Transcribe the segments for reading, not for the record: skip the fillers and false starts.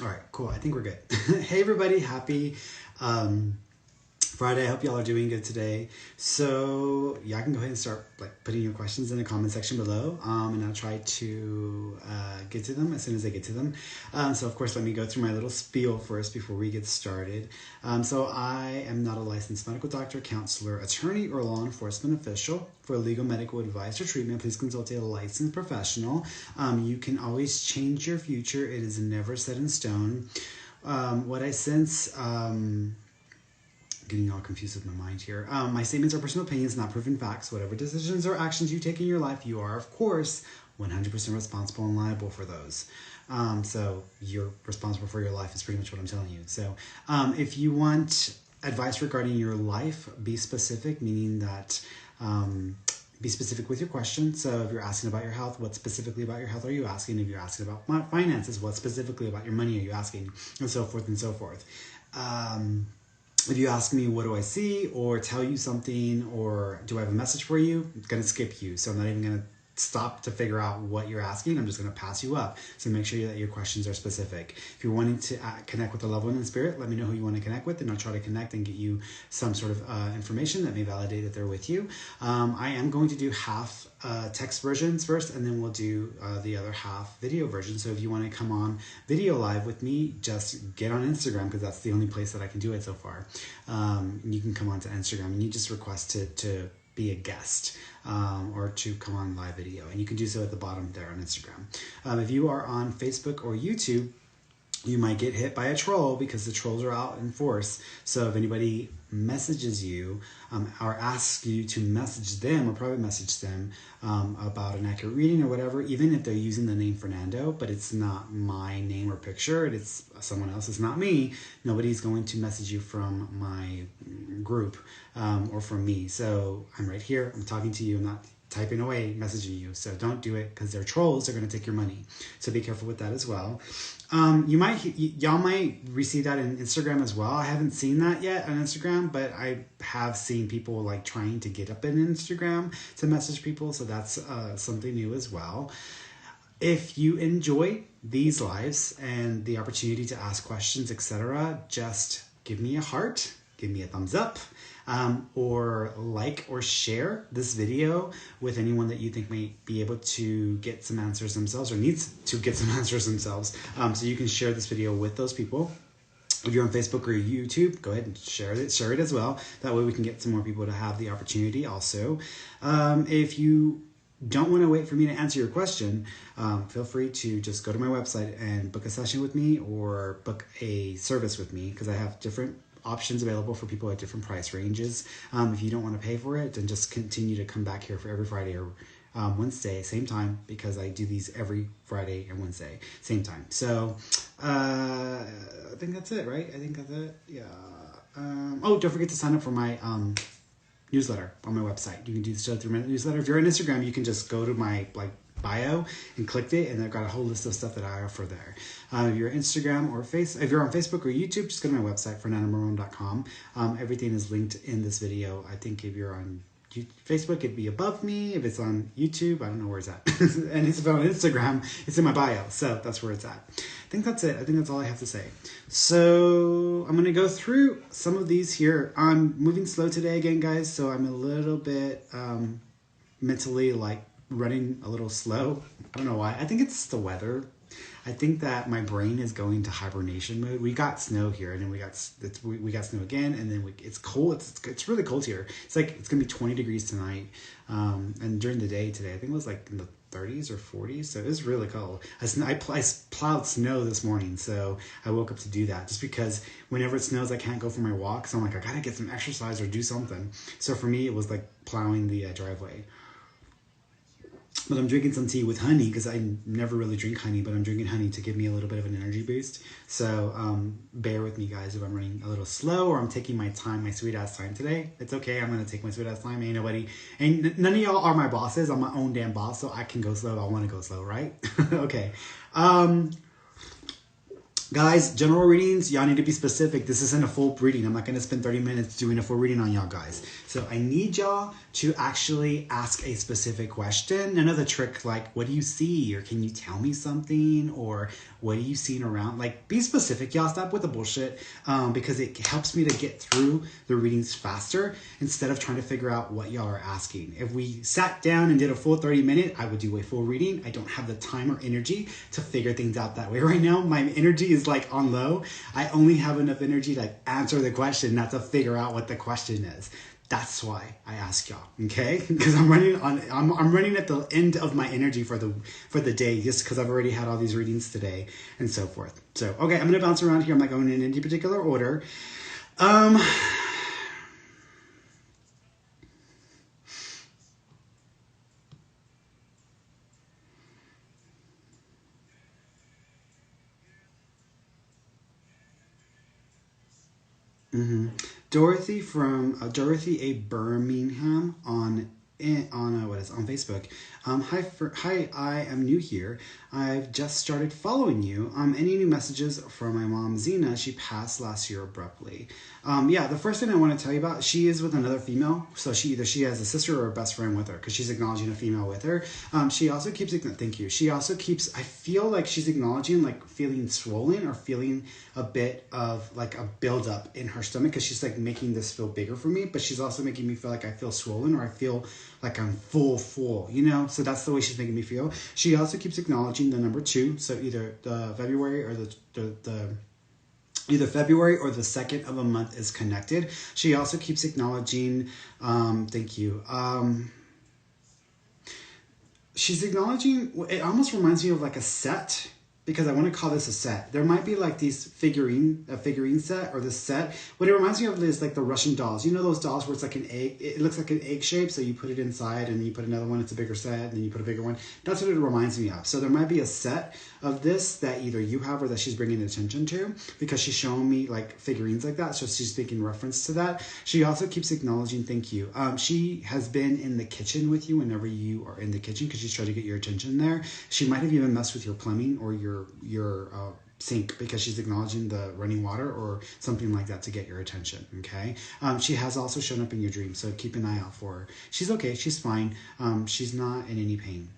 All right, cool. I think we're good. Hey, everybody. Happy Friday. I hope y'all are doing good today. So yeah, I can go ahead and start putting your questions in the comment section below, and I'll try to get to them as soon as I get to them. So of course, let me go through my little spiel first before we get started. So I am not a licensed medical doctor, counselor, attorney, or law enforcement official. For legal medical advice or treatment, please consult a licensed professional. You can always change your future. It is never set in stone. What I sense... getting all confused with my mind here. My statements are personal opinions, not proven facts. Whatever decisions or actions you take in your life, you are, of course, 100% responsible and liable for those. So you're responsible for your life is pretty much what I'm telling you. So if you want advice regarding your life, be specific, meaning that be specific with your question. So if you're asking about your health, what specifically about your health are you asking? If you're asking about finances, what specifically about your money are you asking? And so forth and so forth. If you ask me, what do I see, or tell you something, or do I have a message for you, I'm going to skip you. So I'm not even going to stop to figure out what you're asking. I'm just going to pass you up. So make sure that your questions are specific. If you're wanting to connect with a loved one in spirit, let me know who you want to connect with, and I'll try to connect and get you some sort of information that may validate that they're with you. I am going to do half text versions first, and then we'll do the other half video version. So if you want to come on video live with me, just get on Instagram, because that's the only place that I can do it so far. You can come on to Instagram and you just request to be a guest or to come on live video, and you can do so at the bottom there on Instagram. If you are on Facebook or YouTube, you might get hit by a troll, because the trolls are out in force. So if anybody messages you or asks you to message them or private message them about an accurate reading or whatever, even if they're using the name Fernando, but it's not my name or picture, it's someone else, it's not me, nobody's going to message you from my group or from me. So I'm right here, I'm talking to you, I'm not typing away, messaging you. So don't do it, because they're trolls, they're going to take your money. So be careful with that as well. Y'all might receive that in Instagram as well. I haven't seen that yet on Instagram, but I have seen people trying to get up in Instagram to message people. So that's something new as well. If you enjoy these lives and the opportunity to ask questions, etc., just give me a heart, give me a thumbs up, or like or share this video with anyone that you think may be able to get some answers themselves or needs to get some answers themselves. So you can share this video with those people. If you're on Facebook or YouTube, go ahead and share it as well. That way we can get some more people to have the opportunity also. If you don't want to wait for me to answer your question, feel free to just go to my website and book a session with me or book a service with me, because I have different options available for people at different price ranges. If you don't want to pay for it, then just continue to come back here for every Friday or Wednesday, same time, because I do these every Friday and Wednesday, same time. So I think that's it, right? I think that's it. Yeah. Oh, don't forget to sign up for my newsletter on my website. You can do so through my newsletter. If you're on Instagram, you can just go to my bio and click it, and I've got a whole list of stuff that I offer there. If you're Instagram or if you're on Facebook or YouTube, just go to my website, FernandoMarron.com. Everything is linked in this video. I think if you're on Facebook, it'd be above me. If it's on YouTube, I don't know where it's at. And if it's on Instagram, it's in my bio. So that's where it's at. I think that's it. I think that's all I have to say. So I'm going to go through some of these here. I'm moving slow today again, guys. So I'm a little bit mentally running a little slow. I don't know why. I think it's the weather. I think that my brain is going to hibernation mode. We got snow here, and then we got snow again, and then it's cold. It's really cold here. It's gonna be 20 degrees tonight, and during the day today, I think it was in the 30s or 40s. So it was really cold. I plowed snow this morning, so I woke up to do that, just because whenever it snows, I can't go for my walk. So I'm I gotta get some exercise or do something. So for me, it was plowing the driveway. But I'm drinking some tea with honey, because I never really drink honey, but I'm drinking honey to give me a little bit of an energy boost. So bear with me, guys, if I'm running a little slow or I'm taking my time, my sweet ass time today. It's okay. I'm going to take my sweet ass time. Ain't none of y'all are my bosses. I'm my own damn boss, so I can go slow if I want to go slow, right? Okay. Guys, general readings, y'all need to be specific. This isn't a full reading. I'm not going to spend 30 minutes doing a full reading on y'all guys. So I need y'all to actually ask a specific question. Another trick, like, what do you see? Or can you tell me something? Or what are you seeing around? Like, be specific, y'all. Stop with the bullshit, because it helps me to get through the readings faster instead of trying to figure out what y'all are asking. If we sat down and did a full 30-minute, I would do a full reading. I don't have the time or energy to figure things out that way. Right now, my energy is like on low. I only have enough energy to answer the question, not to figure out what the question is. That's why I ask y'all, okay? Because I'm running at the end of my energy for the day, just because I've already had all these readings today and so forth. So okay, I'm gonna bounce around here. I'm not going in any particular order. Dorothy A. Birmingham on Facebook. Hi, I am new here. I've just started following you. Any new messages from my mom, Zena? She passed last year abruptly. Yeah, the first thing I want to tell you about, she is with another female. So she has a sister or a best friend with her because she's acknowledging a female with her. She also keeps, thank you. She also keeps, I feel like she's acknowledging like feeling swollen or feeling a bit of like a buildup in her stomach because she's like making this feel bigger for me, but she's also making me feel like I feel swollen or I feel like I'm full, you know? So that's the way she's making me feel. She also keeps acknowledging the number 2. So either the February or either February or the second of a month is connected. She also keeps acknowledging, thank you. She's acknowledging, it almost reminds me of like a set, because I want to call this a set. There might be like a figurine set or this set. What it reminds me of is like the Russian dolls. You know those dolls where it's like an egg, it looks like an egg shape, so you put it inside and then you put another one, it's a bigger set, and then you put a bigger one. That's what it reminds me of. So there might be a set of this that either you have or that she's bringing attention to, because she's showing me like figurines like that, so she's making reference to that. She also keeps acknowledging, thank you. She has been in the kitchen with you whenever you are in the kitchen because she's trying to get your attention there. She might have even messed with your plumbing or your sink because she's acknowledging the running water or something like that to get your attention, okay? She has also shown up in your dreams, so keep an eye out for her. She's okay, she's fine. She's not in any pain.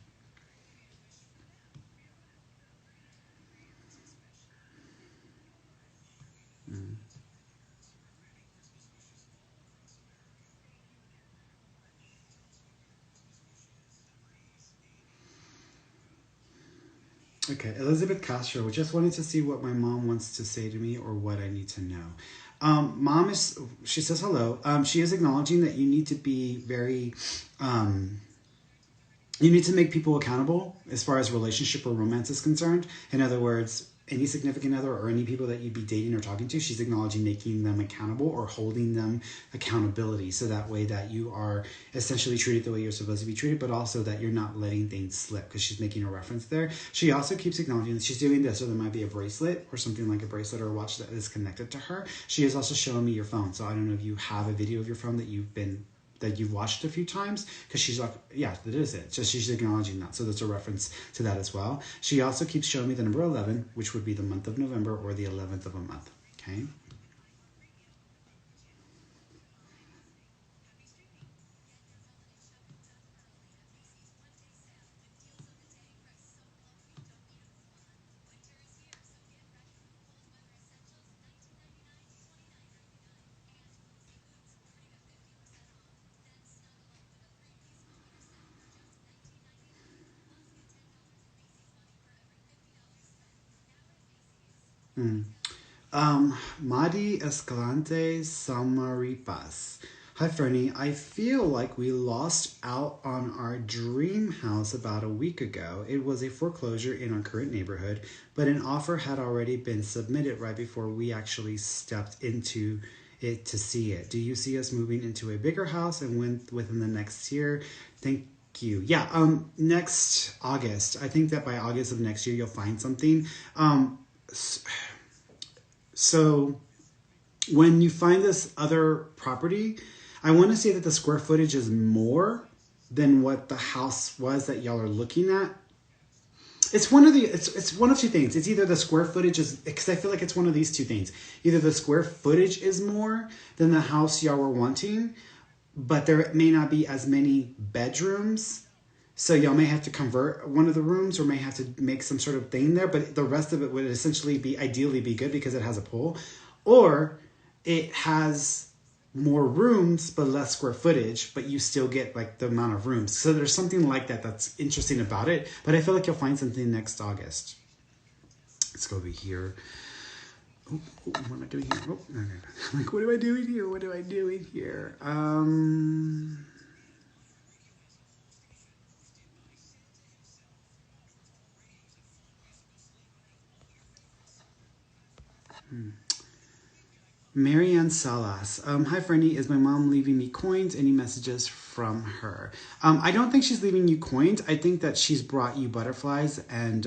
Okay, Elizabeth Castro, just wanted to see what my mom wants to say to me or what I need to know. She says hello. She is acknowledging that you need to be very, you need to make people accountable as far as relationship or romance is concerned. In other words, any significant other or any people that you'd be dating or talking to, she's acknowledging making them accountable or holding them accountability. So that way that you are essentially treated the way you're supposed to be treated, but also that you're not letting things slip, because she's making a reference there. She also keeps acknowledging that she's doing this, so there might be a bracelet or something like a bracelet or a watch that is connected to her. She is also showing me your phone. So I don't know if you have a video of your phone that you've watched a few times, because she's like, yeah, that is it. So she's acknowledging that. So that's a reference to that as well. She also keeps showing me the number 11, which would be the month of November or the 11th of a month. Okay. Mm. Madi Escalante Samaripas. Hi, Ferny. I feel like we lost out on our dream house about a week ago. It was a foreclosure in our current neighborhood, but an offer had already been submitted right before we actually stepped into it to see it. Do you see us moving into a bigger house and within the next year? Thank you. Yeah, next August. I think that by August of next year, you'll find something. So when you find this other property, I want to say that the square footage is more than what the house was that y'all are looking at. It's one of the it's one of two things. It's either the square footage is, because I feel like it's one of these two things. Either the square footage is more than the house y'all were wanting, but there may not be as many bedrooms. So y'all may have to convert one of the rooms or may have to make some sort of thing there, but the rest of it would essentially be ideally be good because it has a pool. Or it has more rooms but less square footage, but you still get like the amount of rooms. So there's something like that that's interesting about it, but I feel like you'll find something next August. Let's go over here. Oh, what am I doing here? Oh, okay. Like, what am I doing here? What am I doing here? Marianne Salas. Hi, Ferny. Is my mom leaving me coins? Any messages from her? I don't think she's leaving you coins. I think that she's brought you butterflies and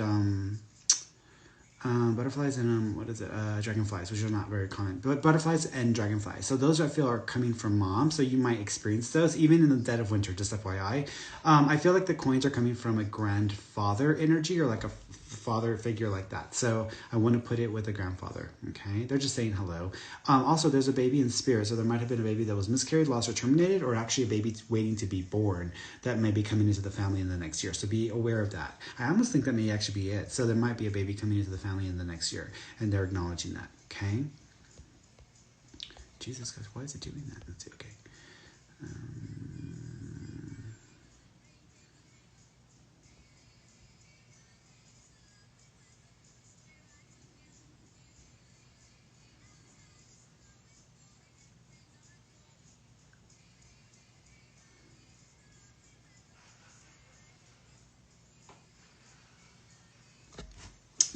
what is it? Dragonflies, which are not very common, but butterflies and dragonflies. So those I feel are coming from mom. So you might experience those even in the dead of winter, just FYI. I feel like the coins are coming from a grandfather energy or like a father figure like that. So I want to put it with a grandfather. Okay. They're just saying hello. Also there's a baby in spirit. So there might have been a baby that was miscarried, lost, or terminated, or actually a baby waiting to be born that may be coming into the family in the next year. So be aware of that. I almost think that may actually be it. So there might be a baby coming into the family in the next year and they're acknowledging that. Okay. Jesus Christ, why is it doing that? Let's see. Okay.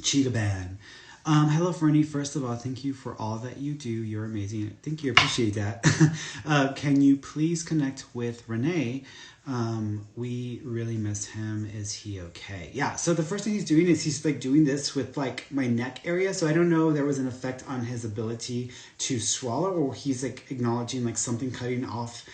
Cheetah Ban. Hello, Ferny. First of all, thank you for all that you do. You're amazing. Thank you. Appreciate that. Can you please connect with Renee? We really miss him. Is he okay? Yeah. So the first thing he's doing is he's like doing this with like my neck area. So I don't know, there was an effect on his ability to swallow, or he's like acknowledging like something cutting off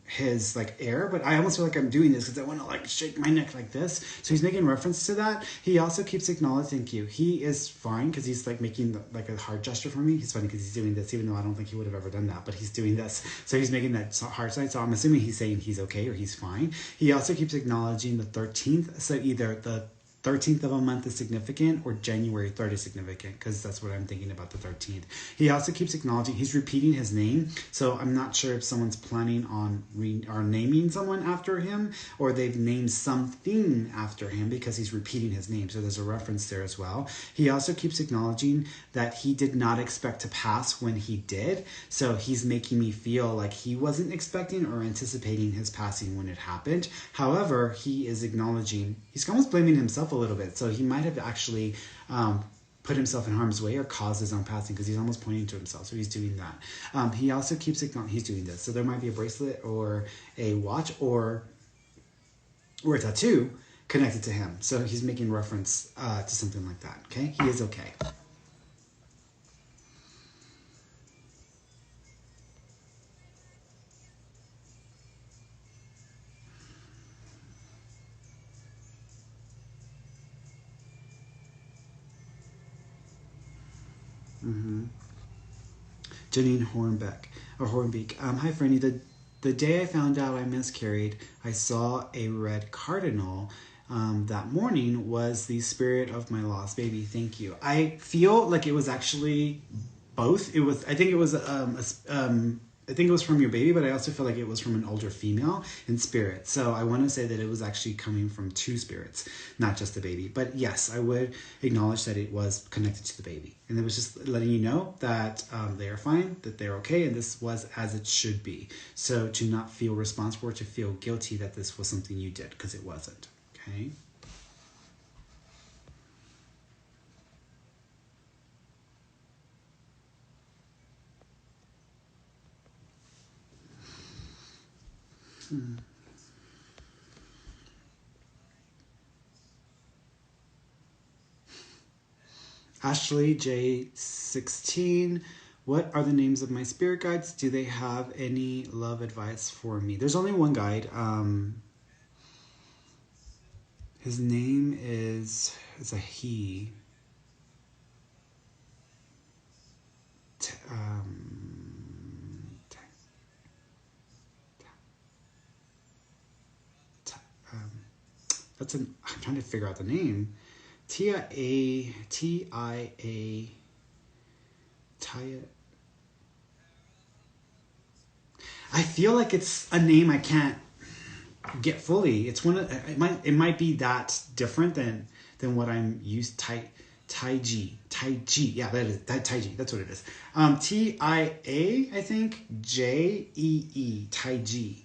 his like air, but I almost feel like I'm doing this because I want to like shake my neck like this. So he's making reference to that. He also keeps acknowledging, thank you. He is fine because he's like making like a heart gesture for me. He's funny because he's doing this, even though I don't think he would have ever done that, but he's doing this. So he's making that heart sign. So I'm assuming he's saying he's okay or he's fine. He also keeps acknowledging the 13th. So either the 13th of a month is significant or January 3rd is significant, because that's what I'm thinking about, the 13th. He also keeps acknowledging, he's repeating his name. So I'm not sure if someone's planning on naming someone after him, or they've named something after him because he's repeating his name. So there's a reference there as well. He also keeps acknowledging that he did not expect to pass when he did. So he's making me feel like he wasn't expecting or anticipating his passing when it happened. However, he is acknowledging, he's almost blaming himself a little bit. So he might have actually put himself in harm's way or caused his own passing, because he's almost pointing to himself. So he's doing that. He also keeps acknowledging he's doing this. So there might be a bracelet or a watch or a tattoo connected to him. So he's making reference to something like that. Okay, he is okay. Janine Hornbeek. Hi, Ferny. The day I found out I miscarried, I saw a red cardinal. That morning was the spirit of my lost baby. Thank you. I feel like it was actually both. It was. I think it was. I think it was from your baby, but I also feel like it was from an older female in spirit. So I want to say that it was actually coming from two spirits, not just the baby. But yes, I would acknowledge that it was connected to the baby. And it was just letting you know that they are fine, that they're okay, and this was as it should be. So to not feel responsible or to feel guilty that this was something you did, because it wasn't. Okay? Ashley J16. What are the names of my spirit guides? Do they have any love advice for me? There's only one guide. His name is, it's a he. That's an, I'm trying to figure out the name. Tia. I feel like it's a name I can't get fully. It's one of, it might be that different than what I'm used. Taiji. Yeah, that is Taiji. That's what it is. TIA, I think. JEE. Taiji.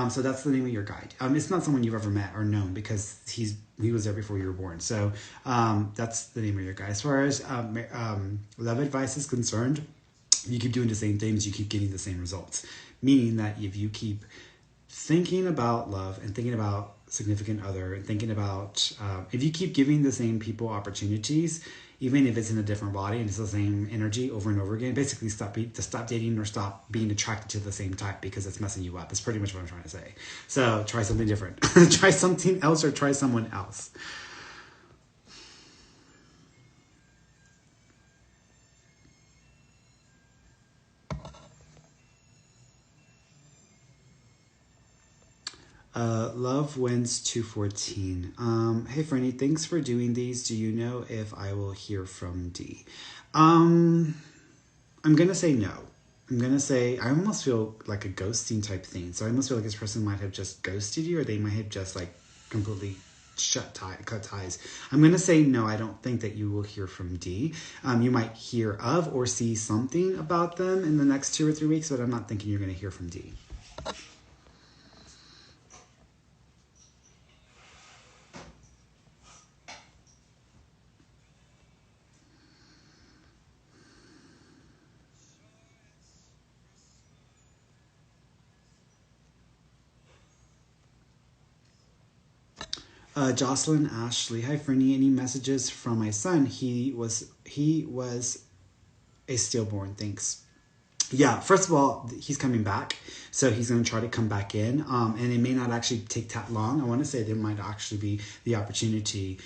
So that's the name of your guide. It's not someone you've ever met or known because he was there before you were born. So that's the name of your guide. As far as love advice is concerned, you keep doing the same things, you keep getting the same results. Meaning that if you keep thinking about love and thinking about significant other and thinking about, if you keep giving the same people opportunities, even if it's in a different body and it's the same energy over and over again, basically stop dating or stop being attracted to the same type because it's messing you up. That's pretty much what I'm trying to say. So try something different. Try something else or try someone else. Love wins 214. Hey Ferny, thanks for doing these. Do you know if I will hear from D? I'm gonna say no. I'm gonna say I almost feel like a ghosting type thing. So I almost feel like this person might have just ghosted you, or they might have just like completely cut ties. I'm gonna say no. I don't think that you will hear from D. You might hear of or see something about them in the next 2 or 3 weeks, but I'm not thinking you're gonna hear from D. Jocelyn Ashley, hi Fernie. Any messages from my son? He was a stillborn. Thanks. Yeah, first of all, he's coming back, so he's going to try to come back in, and it may not actually take that long. I want to say there might actually be the opportunity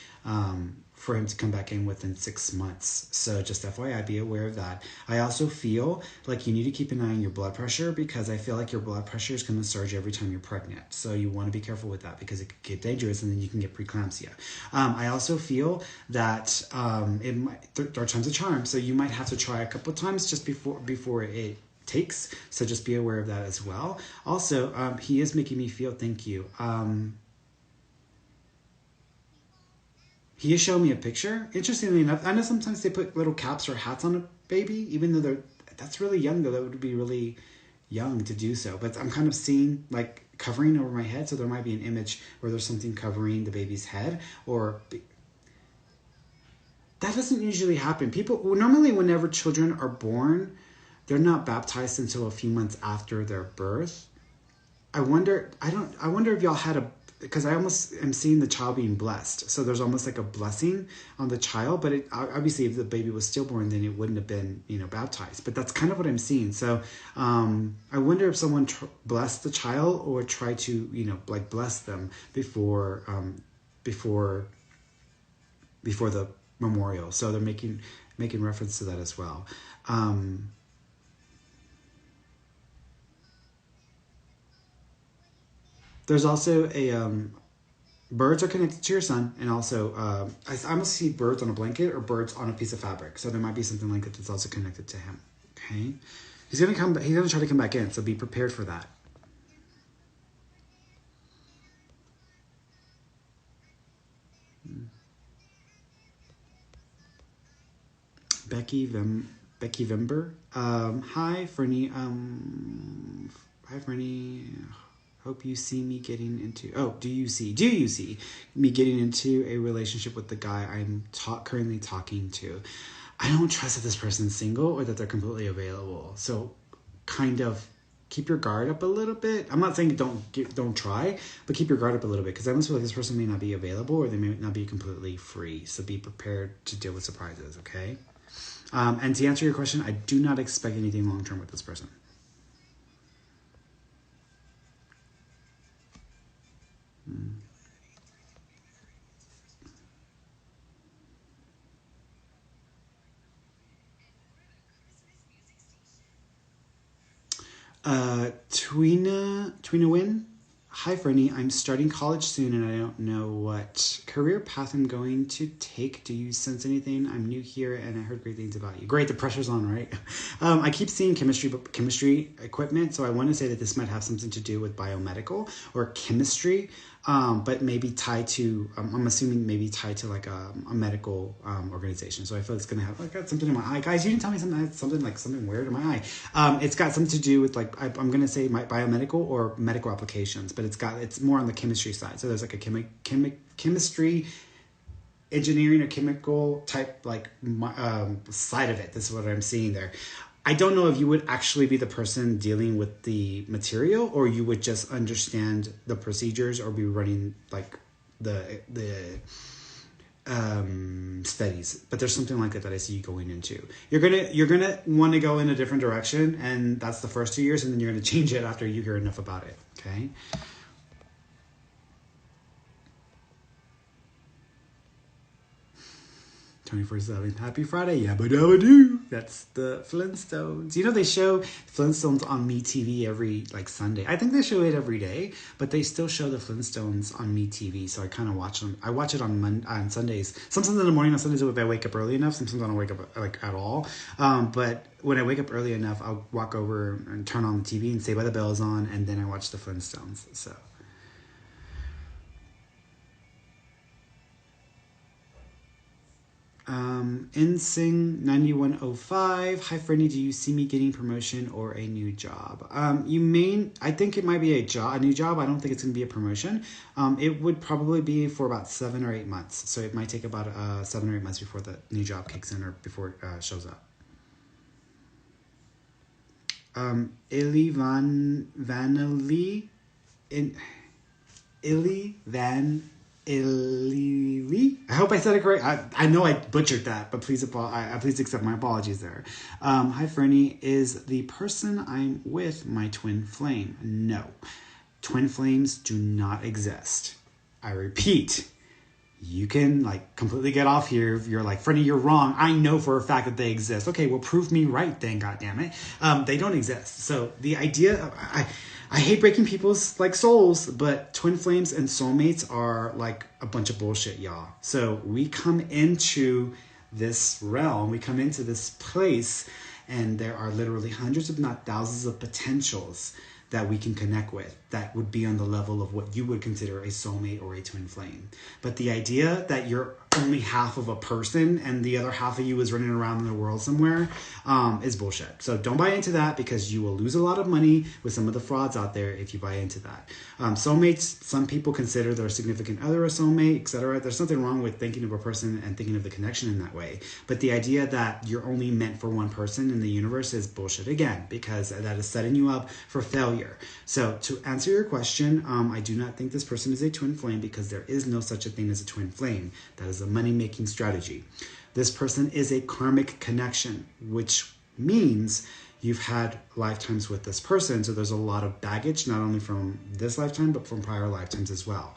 for him to come back in within 6 months. So just FYI, be aware of that. I also feel like you need to keep an eye on your blood pressure because I feel like your blood pressure is going to surge every time you're pregnant. So you want to be careful with that because it could get dangerous and then you can get preeclampsia. I also feel that there are times of charm. So you might have to try a couple of times just before it takes. So just be aware of that as well. Also, he is making me feel, thank you. He has shown me a picture. Interestingly enough, I know sometimes they put little caps or hats on a baby, even though that's really young though. That would be really young to do so. But I'm kind of seeing like covering over my head. So there might be an image where there's something covering the baby's head or... That doesn't usually happen. Normally whenever children are born, they're not baptized until a few months after their birth. I wonder if y'all had because I almost am seeing the child being blessed. So there's almost like a blessing on the child, but obviously if the baby was stillborn, then it wouldn't have been, baptized. But that's kind of what I'm seeing. So I wonder if someone blessed the child or tried to, bless them before the memorial. So they're making reference to that as well. There's also a birds are connected to your son, and also I almost see birds on a blanket or birds on a piece of fabric. So there might be something like that that's also connected to him. Okay, he's gonna come. He's gonna try to come back in. So be prepared for that. Becky Vember. Hi Fernie. Hi Fernie. Hope you see me getting into... do you see me getting into a relationship with the guy I'm currently talking to? I don't trust that this person's single or that they're completely available. So kind of keep your guard up a little bit. I'm not saying don't try, but keep your guard up a little bit because I almost feel like this person may not be available or they may not be completely free. So be prepared to deal with surprises, okay? And to answer your question, I do not expect anything long-term with this person. Twina Win. Hi, Ferny. I'm starting college soon and I don't know what career path I'm going to take. Do you sense anything? I'm new here and I heard great things about you. Great, the pressure's on, right? I keep seeing chemistry equipment, so I want to say that this might have something to do with biomedical or chemistry, but maybe tied to, I'm assuming maybe tied to like a medical organization. So I feel it's going to have, I got something in my eye. Guys, you didn't tell me something weird in my eye. It's got something to do with like, I'm going to say my biomedical or medical applications, but it's more on the chemistry side. So there's like a chemistry engineering or chemical type like side of it. This is what I'm seeing there. I don't know if you would actually be the person dealing with the material or you would just understand the procedures or be running like the studies, but there's something like that I see you going into. You're gonna want to go in a different direction, and that's the first 2 years, and then you're gonna change it after you hear enough about it. Okay. 24/7. Happy Friday. Yabba dabba doo. That's the Flintstones. You know, they show Flintstones on MeTV every like Sunday. I think they show it every day, but they still show the Flintstones on MeTV. So I kind of watch them. I watch it on Sundays. Sometimes in the morning on Sundays if I wake up early enough. Sometimes I don't wake up like at all. But when I wake up early enough, I'll walk over and turn on the TV and Saved by the Bell's on, and then I watch the Flintstones. So. Insing 9105. Hi, Ferny. Do you see me getting promotion or a new job? I think it might be a new job. I don't think it's going to be a promotion. It would probably be for about 7 or 8 months. So it might take about 7 or 8 months before the new job kicks in or before it shows up. Illy Illy. I hope I said it correct. I know I butchered that, but please accept my apologies there. Hi, Ferny. Is the person I'm with my twin flame? No. Twin flames do not exist. I repeat. You can like completely get off here if you're like, Ferny, you're wrong. I know for a fact that they exist. Okay, well, prove me right then, goddammit. They don't exist. So the idea, I hate breaking people's like souls, but twin flames and soulmates are like a bunch of bullshit, y'all. So we come into this realm, we come into this place, and there are literally hundreds, if not thousands, of potentials that we can connect with that would be on the level of what you would consider a soulmate or a twin flame. But the idea that you're only half of a person and the other half of you is running around in the world somewhere is bullshit. So don't buy into that because you will lose a lot of money with some of the frauds out there if you buy into that. Soulmates, some people consider their significant other a soulmate, etc. There's nothing wrong with thinking of a person and thinking of the connection in that way. But the idea that you're only meant for one person in the universe is bullshit again, because that is setting you up for failure. So to answer your question, I do not think this person is a twin flame because there is no such a thing as a twin flame. That is a money-making strategy. This person is a karmic connection, which means you've had lifetimes with this person. So there's a lot of baggage, not only from this lifetime, but from prior lifetimes as well.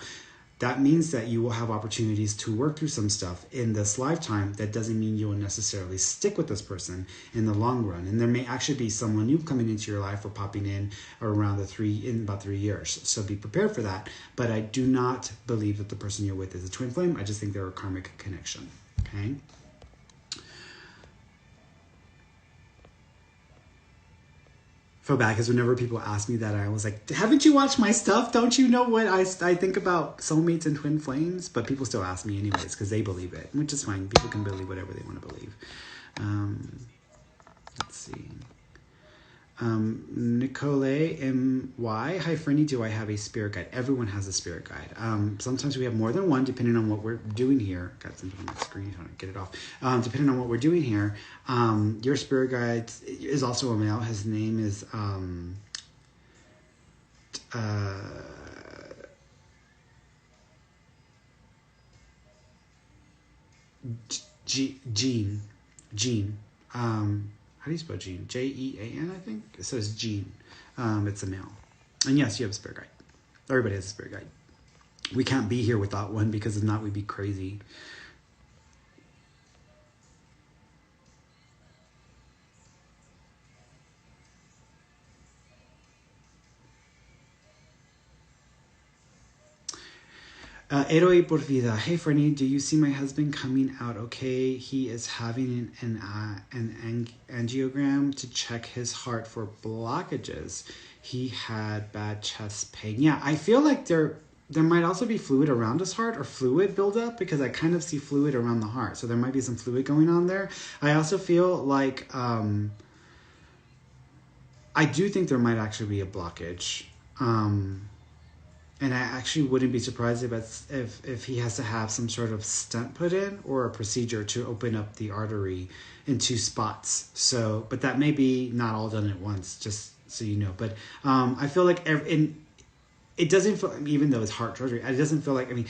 That means that you will have opportunities to work through some stuff in this lifetime. That doesn't mean you will necessarily stick with this person in the long run. And there may actually be someone new coming into your life or popping in around in about 3 years. So be prepared for that. But I do not believe that the person you're with is a twin flame. I just think they're a karmic connection. Okay. Feel bad because whenever people ask me that, I was like, haven't you watched my stuff? Don't you know what I think about soulmates and twin flames? But people still ask me anyways because they believe it, which is fine. People can believe whatever they want to believe. Let's see. Nicole M.Y. Hi, Ferny. Do I have a spirit guide? Everyone has a spirit guide. Sometimes we have more than one, depending on what we're doing here. Got something on my screen. Trying to get it off. Depending on what we're doing here. Your spirit guide is also a male. His name is Gene. How do you spell Gene? Jean, I think. It says Gene. It's a male. And yes, you have a spirit guide. Everybody has a spirit guide. We can't be here without one because if not, we'd be crazy. Héroe por vida. Hey, Ferny, do you see my husband coming out okay? He is having an angiogram to check his heart for blockages. He had bad chest pain. Yeah, I feel like there might also be fluid around his heart or fluid buildup because I kind of see fluid around the heart. So there might be some fluid going on there. I also feel like I do think there might actually be a blockage. And I actually wouldn't be surprised if he has to have some sort of stent put in or a procedure to open up the artery in 2 spots. So, but that may be not all done at once, just so you know. But I feel like it doesn't feel, even though it's heart surgery, it doesn't feel like, I mean,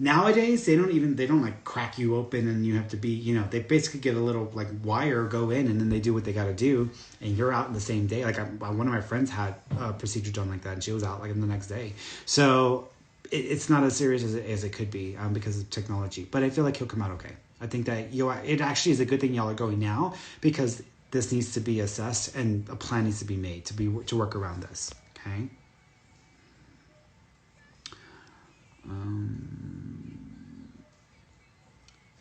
nowadays they don't like crack you open and you have to be, you know, they basically get a little like wire, go in, and then they do what they got to do, and you're out in the same day. Like one of my friends had a procedure done like that, and she was out like in the next day. So it's not as serious as it could be because of technology. But I feel like he'll come out okay. I think that it actually is a good thing y'all are going now, because this needs to be assessed and a plan needs to be made to work around this. Okay.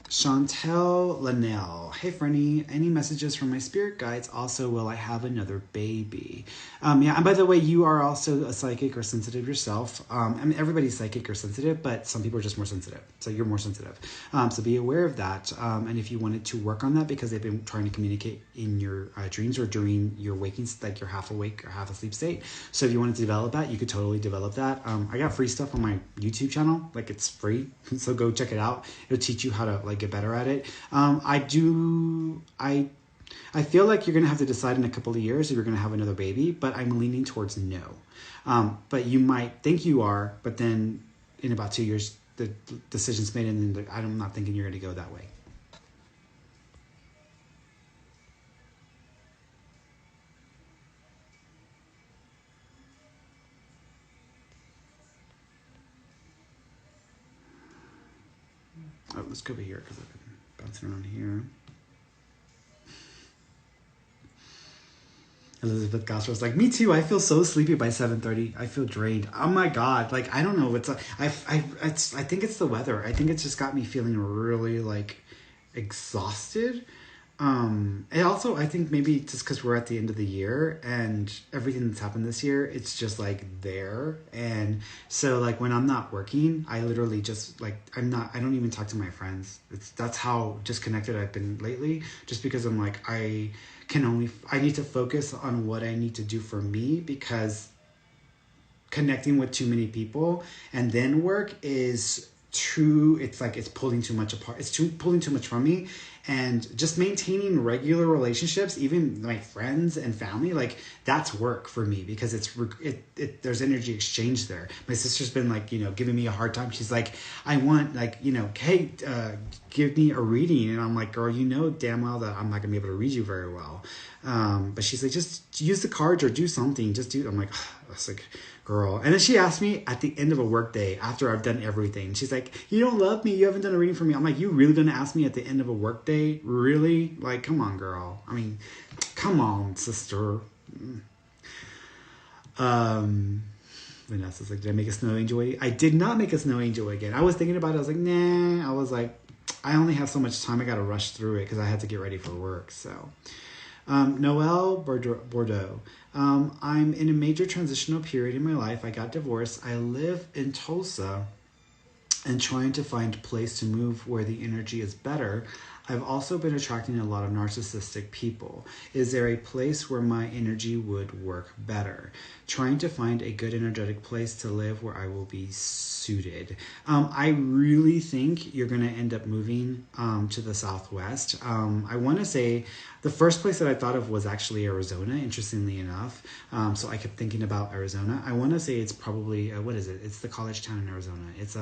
Chantel Linnell. Hey, Ferny, any messages from my spirit guides? Also, will I have another baby? Yeah, and by the way, you are also a psychic or sensitive yourself. I mean, everybody's psychic or sensitive, but some people are just more sensitive. So you're more sensitive. So be aware of that. And if you wanted to work on that, because they've been trying to communicate in your dreams or during your waking, like your half awake or half asleep state. So if you wanted to develop that, you could totally develop that. I got free stuff on my YouTube channel. Like, it's free. So go check it out. It'll teach you how to like get better at it. I feel like you're going to have to decide in a couple of years if you're going to have another baby, but I'm leaning towards no. But you might think you are, but then in about 2 years, the decision's made, and then I'm not thinking you're going to go that way. Oh, let's go over here because I've been bouncing around here. Elizabeth Gosser's like, me too. I feel so sleepy by 7:30. I feel drained. Oh my God. Like, I don't know. I think it's the weather. I think it's just got me feeling really like exhausted. And also I think maybe just because we're at the end of the year and everything that's happened this year, it's just like there. And so like when I'm not working, I literally just like, I don't even talk to my friends. That's how disconnected I've been lately, just because I'm like, I need to focus on what I need to do for me, because connecting with too many people and then work is true. It's like, it's pulling too much apart. Pulling too much from me. And just maintaining regular relationships, even my friends and family, like that's work for me, because there's energy exchange there. My sister's been like, you know, giving me a hard time. She's like, I want like, you know, hey, give me a reading. And I'm like, girl, you know damn well that I'm not gonna be able to read you very well. But she's like, just use the cards or do something. I'm like, I was like, girl. And then she asked me at the end of a work day, after I've done everything, she's like, you don't love me. You haven't done a reading for me. I'm like, you really gonna ask me at the end of a work day? Really? Like, come on, girl. I mean, come on, sister. Vanessa's like, did I make a snow angel? I did not make a snow angel again. I was thinking about it. I was like, nah. I was like, I only have so much time. I got to rush through it because I had to get ready for work. So, Noelle Bordeaux. I'm in a major transitional period in my life. I got divorced. I live in Tulsa and trying to find a place to move where the energy is better. I've also been attracting a lot of narcissistic people. Is there a place where my energy would work better? Trying to find a good energetic place to live where I will be suited. I really think you're going to end up moving to the Southwest. I want to say the first place that I thought of was actually Arizona, interestingly enough. So I kept thinking about Arizona. I want to say it's probably, what is it? It's the college town in Arizona. It's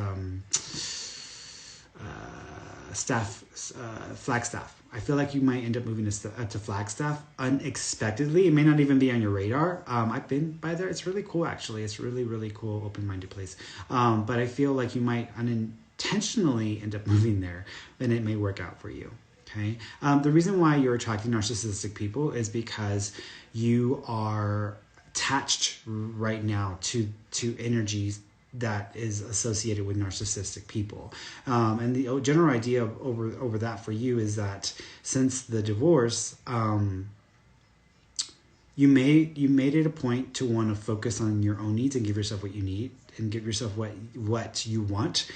Flagstaff. I feel like you might end up moving to Flagstaff unexpectedly. It may not even be on your radar. I've been by there. It's really cool, actually. It's really, really cool, open-minded place. But I feel like you might unintentionally end up moving there, and it may work out for you. Okay. The reason why you're attracting narcissistic people is because you are attached right now to energies that is associated with narcissistic people. And the general idea over that for you is that since the divorce, you made it a point to want to focus on your own needs and give yourself what you need and give yourself what you want.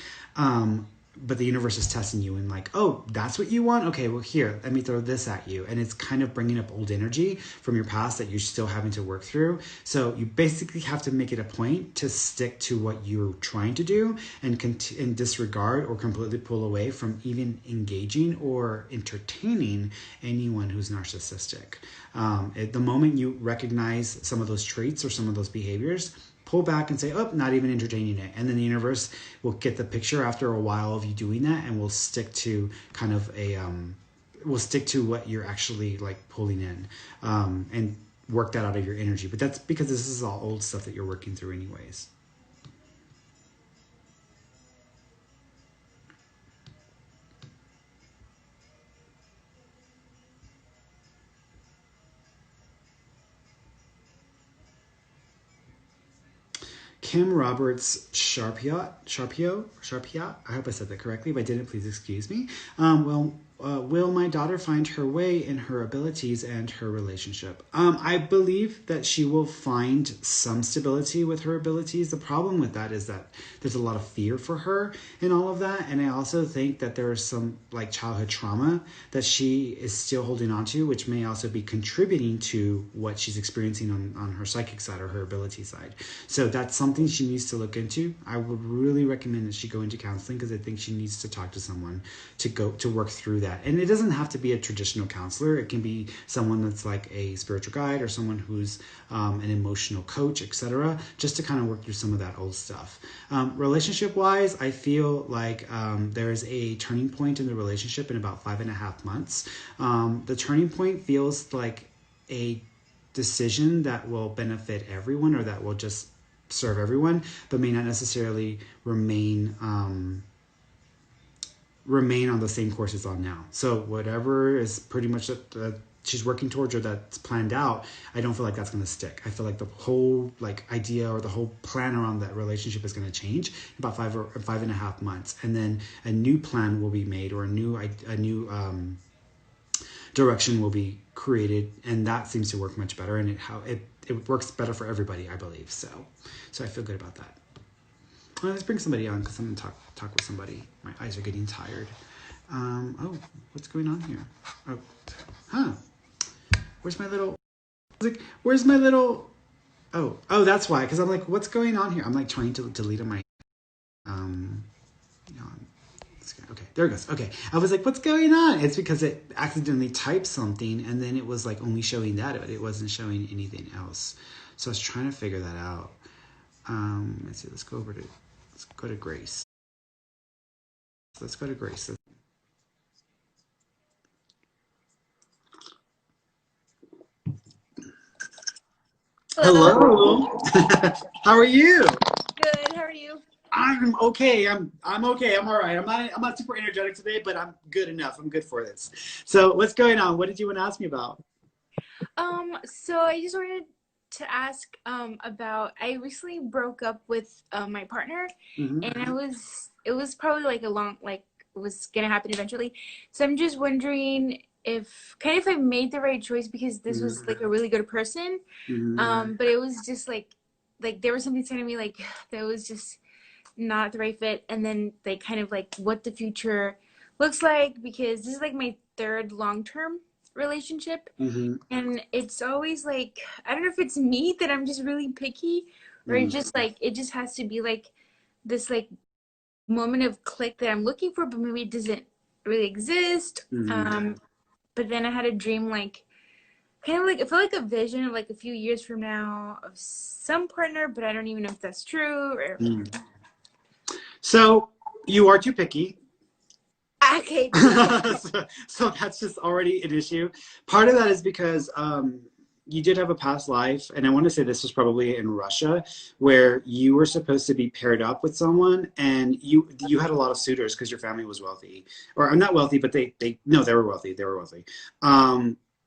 But the universe is testing you and like, oh, that's what you want? Okay, well, here, let me throw this at you. And it's kind of bringing up old energy from your past that you're still having to work through. So you basically have to make it a point to stick to what you're trying to do and disregard or completely pull away from even engaging or entertaining anyone who's narcissistic. At the moment you recognize some of those traits or some of those behaviors, pull back and say, oh, not even entertaining it. And then the universe will get the picture after a while of you doing that and will stick to kind of will stick to what you're actually like pulling in and work that out of your energy. But that's because this is all old stuff that you're working through anyways. Kim Roberts Sharpiot. I hope I said that correctly. If I didn't, please excuse me. Will my daughter find her way in her abilities and her relationship? I believe that she will find some stability with her abilities. The problem with that is that there's a lot of fear for her in all of that. And I also think that there's some like childhood trauma that she is still holding on to, which may also be contributing to what she's experiencing on her psychic side or her ability side. So that's something she needs to look into. I would really recommend that she go into counseling because I think she needs to talk to someone to work through that. And it doesn't have to be a traditional counselor. It can be someone that's like a spiritual guide or someone who's an emotional coach, etc., just to kind of work through some of that old stuff. Relationship wise, I feel like there's a turning point in the relationship in about 5.5 months. The turning point feels like a decision that will benefit everyone or that will just serve everyone, but may not necessarily remain on the same course it's on now. So whatever is pretty much she's working towards or that's planned out, I don't feel like that's going to stick. I feel like the whole like idea or the whole plan around that relationship is going to change in about 5.5 months, and then a new plan will be made or a new direction will be created, and that seems to work much better, and it works better for everybody, I believe. So I feel good about that. Let's bring somebody on because I'm going to talk with somebody. My eyes are getting tired. Oh, what's going on here? Oh, where's my little... Oh, that's why. Because I'm like, what's going on here? I'm like trying to delete my... Okay, there it goes. Okay, I was like, what's going on? It's because it accidentally typed something and then it was like only showing that, but it wasn't showing anything else. So I was trying to figure that out. Let's see, let's go to Grace. Let's go to Grace. Hello. How are you? Good. How are you? I'm okay. I'm okay. I'm all right. I'm not super energetic today, but I'm good enough. I'm good for this. So what's going on? What did you want to ask me about? So I just wanted to ask about, I recently broke up with my partner, Mm-hmm. and it was probably like it was gonna happen eventually. So I'm just wondering if I made the right choice, because this was like a really good person. Mm-hmm. But it was just like there was something telling me like that was just not the right fit, and then they kind of like what the future looks like, because this is like my third long-term relationship. Mm-hmm. And it's always like, I don't know if it's me that I'm just really picky, or Mm-hmm. it's just like, it just has to be like this like moment of click that I'm looking for, but maybe it doesn't really exist. Mm-hmm. But then I had a dream, like kind of like, I feel like a vision of like a few years from now of some partner, but I don't even know if that's true or... So you are too picky. Okay. So that's just already an issue. Part of that is because you did have a past life, and I want to say this was probably in Russia, where you were supposed to be paired up with someone, and you had a lot of suitors because your family was wealthy, or not wealthy, but they were wealthy. They were wealthy.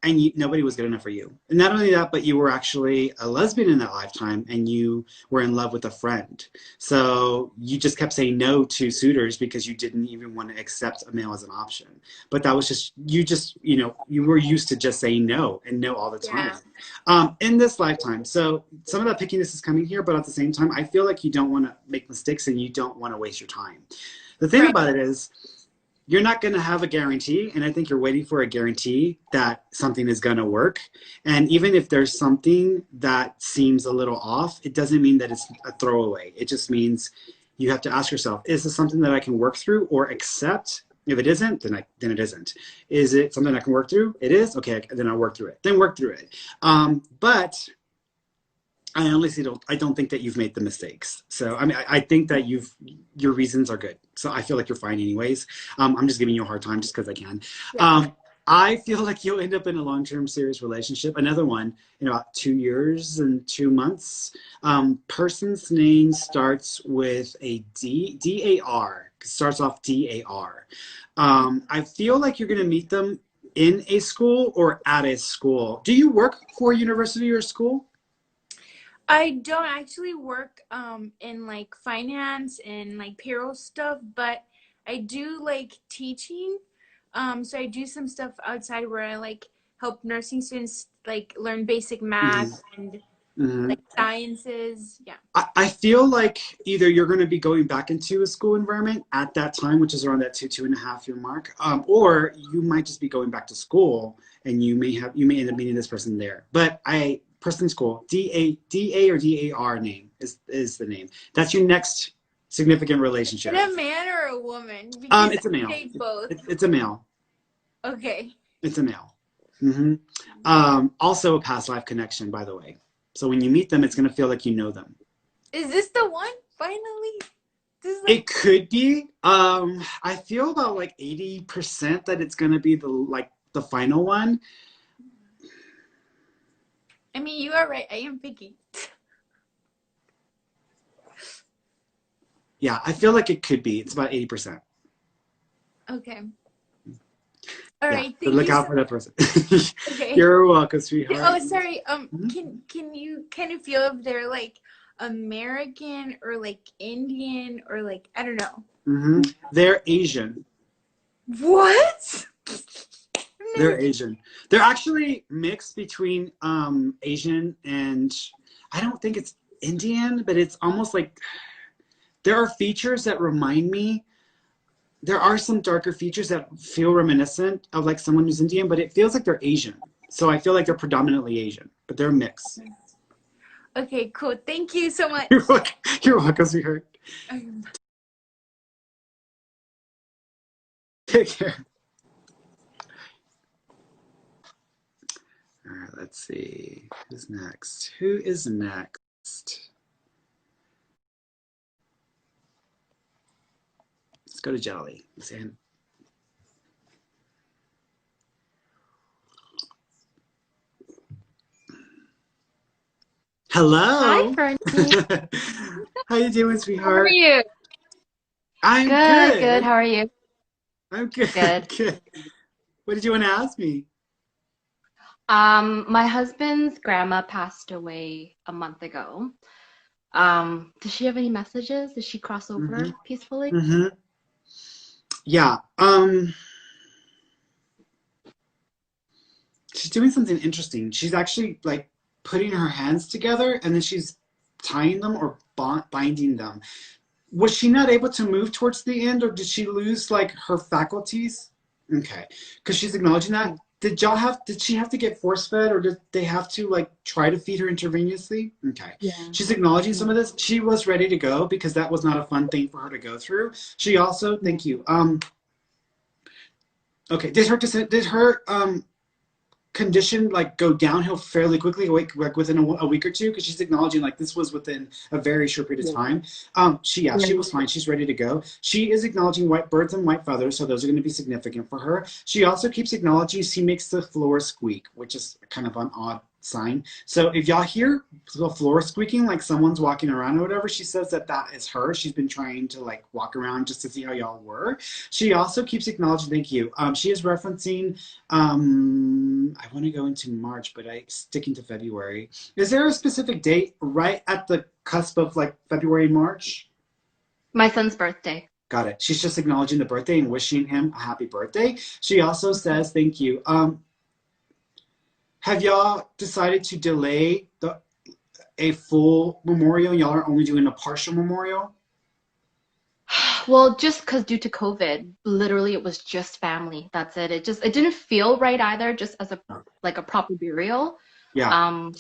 and nobody was good enough for you. And not only that, but you were actually a lesbian in that lifetime, and you were in love with a friend. So you just kept saying no to suitors because you didn't even want to accept a male as an option. But that was just, you were used to just saying no and no all the time. Yeah. In this lifetime. So some of that pickiness is coming here, but at the same time, I feel like you don't want to make mistakes and you don't want to waste your time. The thing Right. about it is, you're not going to have a guarantee, and I think you're waiting for a guarantee that something is going to work. And even if there's something that seems a little off, it doesn't mean that it's a throwaway. It just means you have to ask yourself, is this something that I can work through or accept? If it isn't, then it isn't. Is it something I can work through? It is? Okay, then I'll work through it. Then work through it. But I honestly don't think that you've made the mistakes. So I mean, I think that your reasons are good. So I feel like you're fine anyways. I'm just giving you a hard time just because I can. Yeah. I feel like you'll end up in a long-term serious relationship. Another one in about 2 years and 2 months. Person's name starts with a D-A-R. Starts off D-A-R. I feel like you're going to meet them in a school or at a school. Do you work for a university or school? I don't actually work in like finance and like payroll stuff, but I do like teaching. So I do some stuff outside where I like help nursing students like learn basic Mhm. math and Mhm. like sciences. Yeah. I feel like either you're going to be going back into a school environment at that time, which is around that 2.5 year mark, or you might just be going back to school, and you may end up meeting this person there. But person school, D A or DAR name is the name. That's your next significant Is relationship. it a man or a woman? Because It's a I male. date both. It's a male. Okay. It's a male. hmm Also a past life connection, by the way. So when you meet them, it's going to feel like you know them. Is this the one? Finally? This is It like could be. I feel about like 80% that it's gonna be the final one. I mean, you are right. I am picky. Yeah, I feel like it could be. It's about 80%. Okay. All Yeah, right. but Thank look you so out for that person. Okay. You're welcome, sweetheart. Oh, sorry. Mhm. Can you kind of feel if they're like American or like Indian or like I don't know. They're Asian. What? They're Asian. They're actually mixed between Asian and I don't think it's Indian, but it's almost like there are features that remind me. There are some darker features that feel reminiscent of like someone who's Indian, but it feels like they're Asian. So I feel like they're predominantly Asian, but they're mixed. Okay, cool. Thank you so much. You're welcome, sweetheart. Take care. All right, let's see. Who's next? Who is next? Let's go to Jelly. Hi, Hello. Ferny. How you doing, How are sweetheart? you? I'm Good, good. good. How are you? I'm good. Good. Good. What did you want to ask me? My husband's grandma passed away a month ago. Does she have any messages? Did she cross over Mm-hmm. peacefully? Mm-hmm. Yeah. She's doing something interesting. She's actually like putting her hands together and then she's tying them or binding them. Was she not able to move towards the end, or did she lose like her faculties? Okay, because she's acknowledging that. Did she have to get force fed, or did they have to like try to feed her intravenously? Okay, Yeah. she's acknowledging some Yeah. of this. She was ready to go because that was not a fun thing for her to go through. She also, Yeah. thank you. Okay, did her condition like go downhill fairly quickly, like within a week or two? Because she's acknowledging like this was within a very short period of Yeah. time. She Right. was fine. She's ready to go. She is acknowledging white birds and white feathers, so those are going to be significant for her. She also keeps acknowledging she makes the floor squeak, which is kind of an odd sign. So if y'all hear the floor squeaking like someone's walking around or whatever, she says that that is her. She's been trying to like walk around just to see how y'all were. She also keeps acknowledging, thank you. She is referencing, I want to go into March, but I sticking to February. Is there a specific date right at the cusp of like February and March? My son's birthday. Got it. She's just acknowledging the birthday and wishing him a happy birthday. She also says, thank you. Have y'all decided to delay a full memorial? Y'all are only doing a partial memorial? Well, just because due to COVID, literally it was just family. That's it. It didn't feel right either, just as a like a proper burial. Yeah.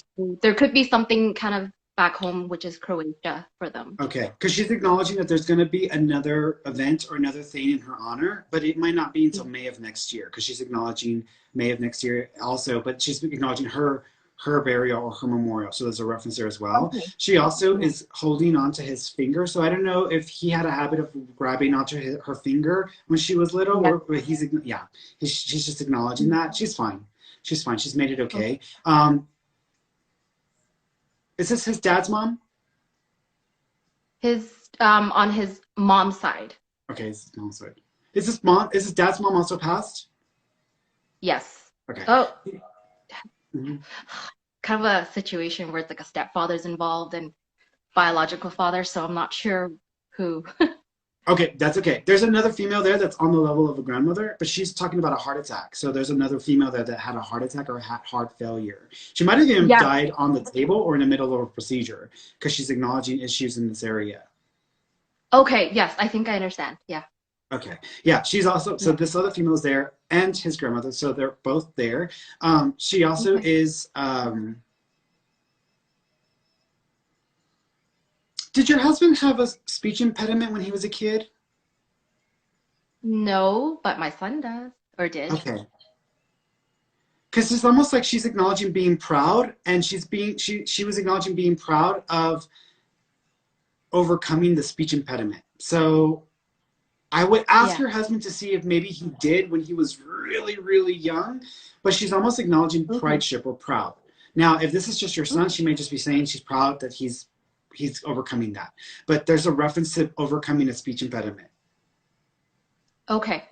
There could be something kind of back home, which is Croatia for them. Okay. Because she's acknowledging that there's going to be another event or another thing in her honor, but it might not be until May of next year because she's acknowledging May of next year also, but she's acknowledging her burial or her memorial. So there's a reference there as well. Okay. She also is holding onto his finger. So I don't know if he had a habit of grabbing onto her finger when she was little, or he's just acknowledging that. She's fine. She's fine. She's made it okay. Is this his dad's mom? On his mom's side. Okay, his mom's side. Is his dad's mom also passed? Yes. Okay. Oh. Mm-hmm. Kind of a situation where it's like a stepfather's involved and biological father, so I'm not sure who. Okay, that's okay. There's another female there that's on the level of a grandmother, but she's talking about a heart attack. So there's another female there that had a heart attack or had heart failure. She might have even died on the table or in the middle of a procedure because she's acknowledging issues in this area. Okay, yes, I think I understand. Yeah. Okay. Yeah, she's also, so this other female is there and his grandmother, so they're both there. She also is, did your husband have a speech impediment when he was a kid? No, but my son does, or did. Okay. Because it's almost like she's acknowledging being proud, and she was acknowledging being proud of overcoming the speech impediment. So I would ask your husband to see if maybe he did when he was really, really young, but she's almost acknowledging prideship or proud. Now, if this is just your son, she may just be saying she's proud that he's overcoming that. But there's a reference to overcoming a speech impediment. Okay.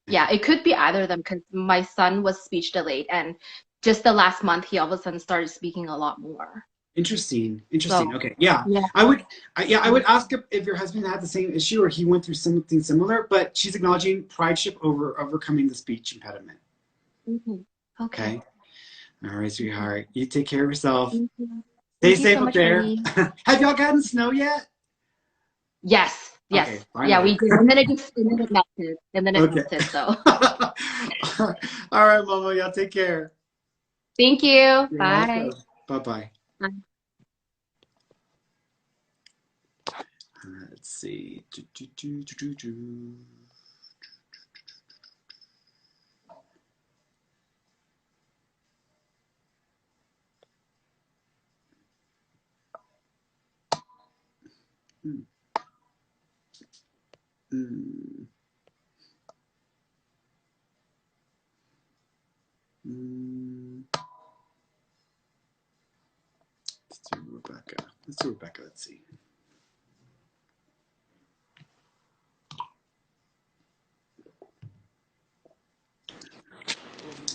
Yeah, it could be either of them because my son was speech delayed, and just the last month, he all of a sudden started speaking a lot more. Interesting. So, okay. Yeah. I would ask if your husband had the same issue or he went through something similar, but she's acknowledging prideship over overcoming the speech impediment. Mm-hmm. Okay. All right, sweetheart. You take care of yourself. Stay safe up there. Have y'all gotten snow yet? Yes. Okay, yeah, we did. And then it melted. And then it melted, so. All right, Mama. Y'all take care. Thank you. You're Bye. welcome. Bye-bye. Bye. Let's see. Let's do Rebecca. Let's see.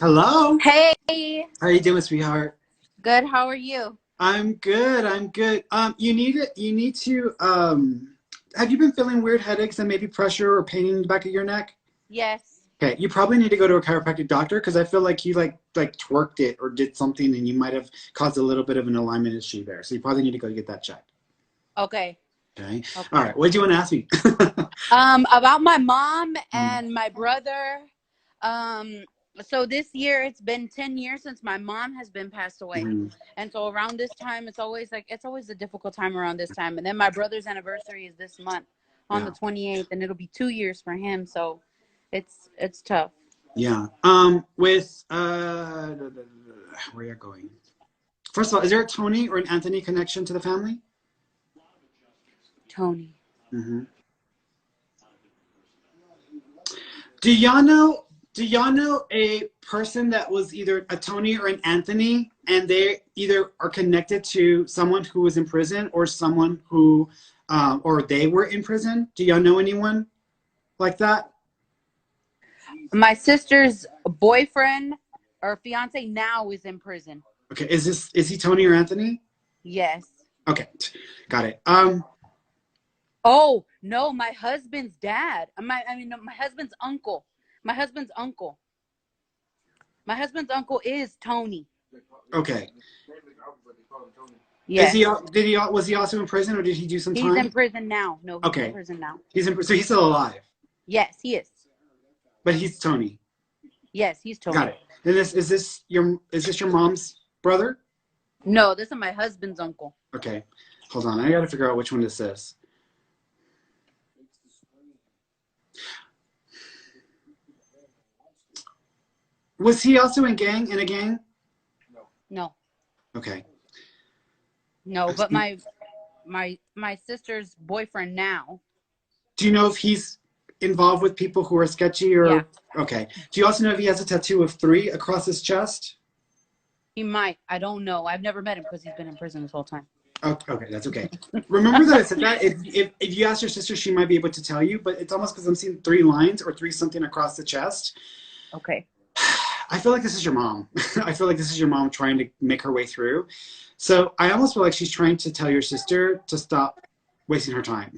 Hello. Hey. How are you doing, sweetheart? Good. How are you? I'm good. You need to have you been feeling weird headaches and maybe pressure or pain in the back of your neck? Yes. Okay, you probably need to go to a chiropractic doctor because I feel like you like twerked it or did something and you might have caused a little bit of an alignment issue there. So you probably need to go get that checked. Okay. Okay. All right. What do you want to ask me? About my mom and my brother. So this year it's been 10 years since my mom has been passed away. And so around this time, it's always a difficult time around this time. And then my brother's anniversary is this month on the 28th, and it'll be 2 years for him. So it's tough. Yeah. With where are you going? First of all, is there a Tony or an Anthony connection to the family? Tony. Do y'all know Do y'all know a person that was either a Tony or an Anthony, and they either are connected to someone who was in prison or someone who, or they were in prison? Do y'all know anyone like that? My sister's boyfriend or fiance now is in prison. Okay, is he Tony or Anthony? Yes. Okay, got it. Oh no, my husband's dad. No, my husband's uncle. My husband's uncle. My husband's uncle is Tony. Okay. Yes. Was he also in prison, or did he do some time? He's in prison now. No, he's in prison now. So he's still alive. Yes, he is. But he's Tony. Yes, he's Tony. Got it. And is this your mom's brother? No, this is my husband's uncle. Okay. Hold on. I got to figure out which one this is. Was he also in a gang? No. Okay. No, but my sister's boyfriend now. Do you know if he's involved with people who are sketchy or? Yeah. Okay. Do you also know if he has a tattoo of 3 across his chest? He might. I don't know. I've never met him because he's been in prison this whole time. Okay, that's okay. Remember that I said that? If you ask your sister, she might be able to tell you, but it's almost because I'm seeing 3 lines or 3 something across the chest. Okay. I feel like this is your mom. I feel like this is your mom trying to make her way through. So I almost feel like she's trying to tell your sister to stop wasting her time.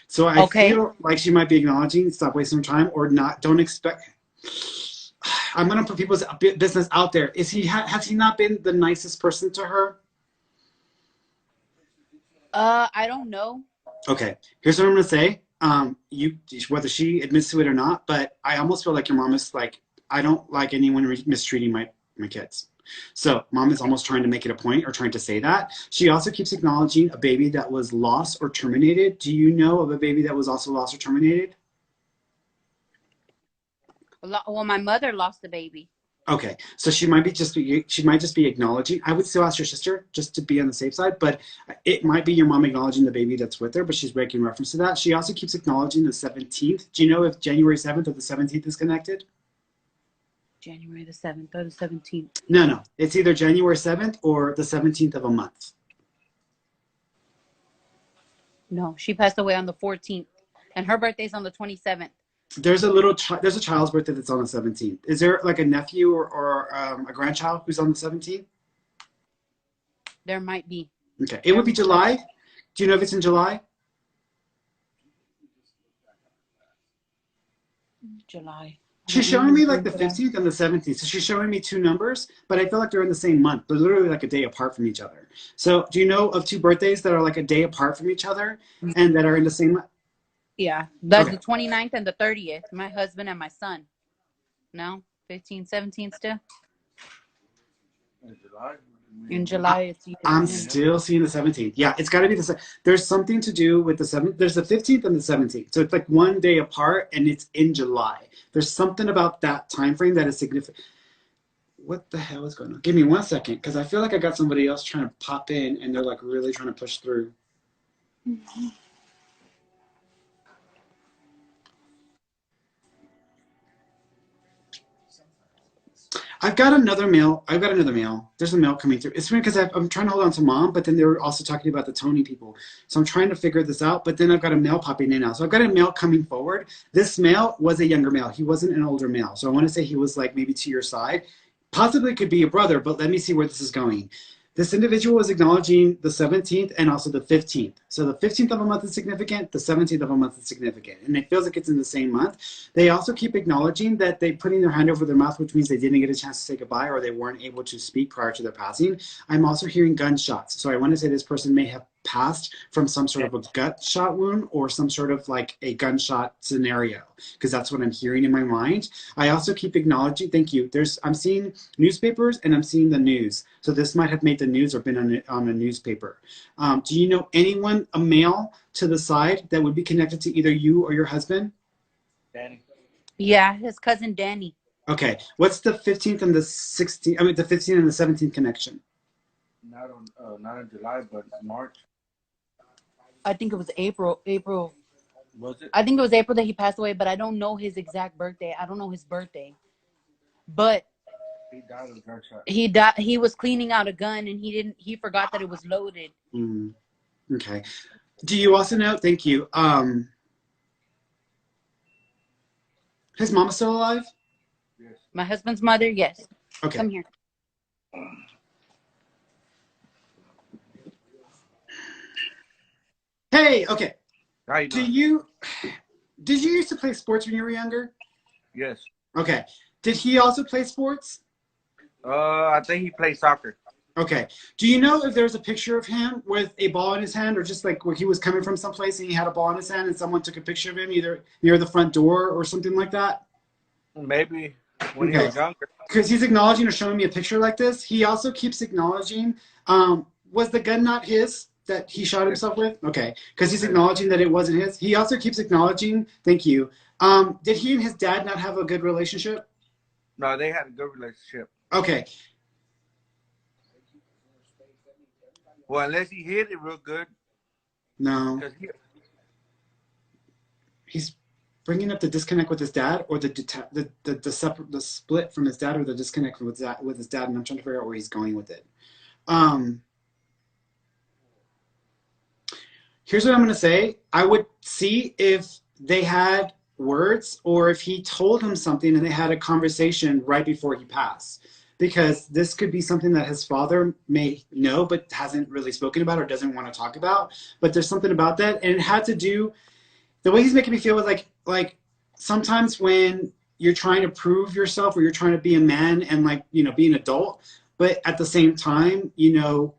So I feel like she might be acknowledging stop wasting her time or not. Don't expect. I'm going to put people's business out there. Has he not been the nicest person to her? I don't know. Okay. Here's what I'm going to say. Whether she admits to it or not, but I almost feel like your mom is like, I don't like anyone mistreating my kids. So mom is almost trying to make it a point or trying to say that. She also keeps acknowledging a baby that was lost or terminated. Do you know of a baby that was also lost or terminated? Well, my mother lost a baby. Okay, so she might just be acknowledging. I would still ask your sister just to be on the safe side, but it might be your mom acknowledging the baby that's with her, but she's making reference to that. She also keeps acknowledging the 17th. Do you know if January 7th or the 17th is connected? January the 7th or the 17th? No. It's either January 7th or the 17th of a month. No, she passed away on the 14th, and her birthday's on the 27th. There's a child's birthday that's on the 17th. Is there like a nephew or a grandchild who's on the 17th? There might be. Okay, it would be July. Do you know if it's in July? July. She's showing me like the 15th and the 17th. So she's showing me 2 numbers, but I feel like they're in the same month. They're literally like a day apart from each other. So do you know of 2 birthdays that are like a day apart from each other and that are in the same month? Yeah, that's the 29th and the 30th. My husband and my son. No? 15, 17 still? In July, it's I'm still seeing the 17th. Yeah, it's got to be there's something to do with the 7th. There's the 15th and the 17th. So it's like one day apart and it's in July. There's something about that time frame that is significant. What the hell is going on? Give me 1 second because I feel like I got somebody else trying to pop in and they're like really trying to push through. Mm-hmm. I've got another mail. There's a mail coming through. It's weird because I'm trying to hold on to mom, but then they were also talking about the Tony people. So I'm trying to figure this out, but then I've got a mail popping in now. So I've got a mail coming forward. This male was a younger male. He wasn't an older male. So I want to say he was like maybe to your side. Possibly could be a brother, but let me see where this is going. This individual was acknowledging the 17th and also the 15th. So the 15th of a month is significant, the 17th of a month is significant. And it feels like it's in the same month. They also keep acknowledging that they putting their hand over their mouth, which means they didn't get a chance to say goodbye or they weren't able to speak prior to their passing. I'm also hearing gunshots. So I want to say this person may have passed from some sort of a gunshot wound or some sort of like a gunshot scenario, because that's what I'm hearing in my mind. I also keep acknowledging, thank you. I'm seeing newspapers and I'm seeing the news. So this might have made the news or been on a newspaper. Do you know anyone, a male to the side that would be connected to either you or your husband? Danny. Yeah, his cousin Danny. Okay. What's the 15th and the 16th? I mean, the 15th and the 17th connection? Not in July, but March. I think it was April. Was it? I think it was April that he passed away, but I don't know his exact birthday. I don't know his birthday. But He died of a gunshot. he died. He was cleaning out a gun and he forgot that it was loaded. Okay. Do you also know, thank you, his mom is still alive? Yes. My husband's mother, yes. Okay. Come here. Hey, okay. How you doing? Did you used to play sports when you were younger? Yes. Okay. Did he also play sports? I think he played soccer. Okay. Do you know if there's a picture of him with a ball in his hand, or just like where he was coming from someplace and he had a ball in his hand and someone took a picture of him either near the front door or something like that? Maybe when he was younger. Because he's acknowledging or showing me a picture like this. He also keeps acknowledging, was the gun not his that he shot himself with? Okay. Because he's acknowledging that it wasn't his. He also keeps acknowledging, thank you. Did he and his dad not have a good relationship? No, they had a good relationship. Okay. Well, unless he hit it real good. No. He's bringing up the disconnect with his dad, or the split from his dad, or the disconnect with his dad, and I'm trying to figure out where he's going with it. Here's what I'm going to say. I would see if they had words or if he told him something and they had a conversation right before he passed. Because this could be something that his father may know but hasn't really spoken about or doesn't want to talk about. But there's something about that. And it had to do, the way he's making me feel was like sometimes when you're trying to prove yourself or you're trying to be a man and be an adult, but at the same time,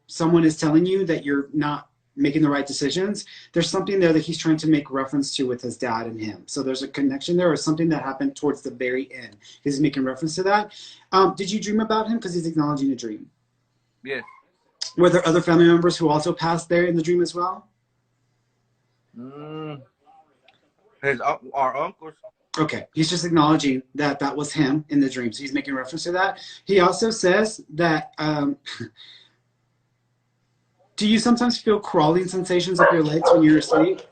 someone is telling you that you're not making the right decisions. There's something there that he's trying to make reference to with his dad and him. So there's a connection there, or something that happened towards the very end. He's making reference to that. Did you dream about him? Because he's acknowledging a dream. Yes. Were there other family members who also passed there in the dream as well? Our uncles. Okay, he's just acknowledging that that was him in the dream. So he's making reference to that. He also says that, do you sometimes feel crawling sensations up your legs when you're asleep?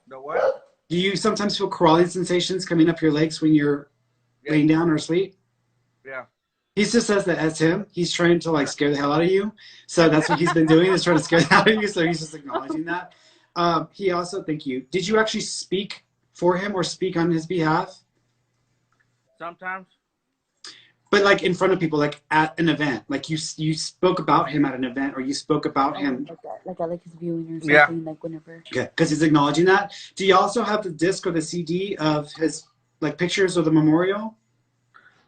The what? Do you sometimes feel crawling sensations coming up your legs when you're laying down or asleep? Yeah. He just says that as him. He's trying to scare the hell out of you. So that's what he's been doing, is trying to scare the hell out of you. So he's just acknowledging that. He also, thank you. Did you actually speak for him or speak on his behalf? Sometimes. But in front of people, at an event, you spoke about him at an event, or you spoke about him. Like his viewing or something, whenever. Okay, because he's acknowledging that. Do you also have the disc or the CD of his pictures of the memorial?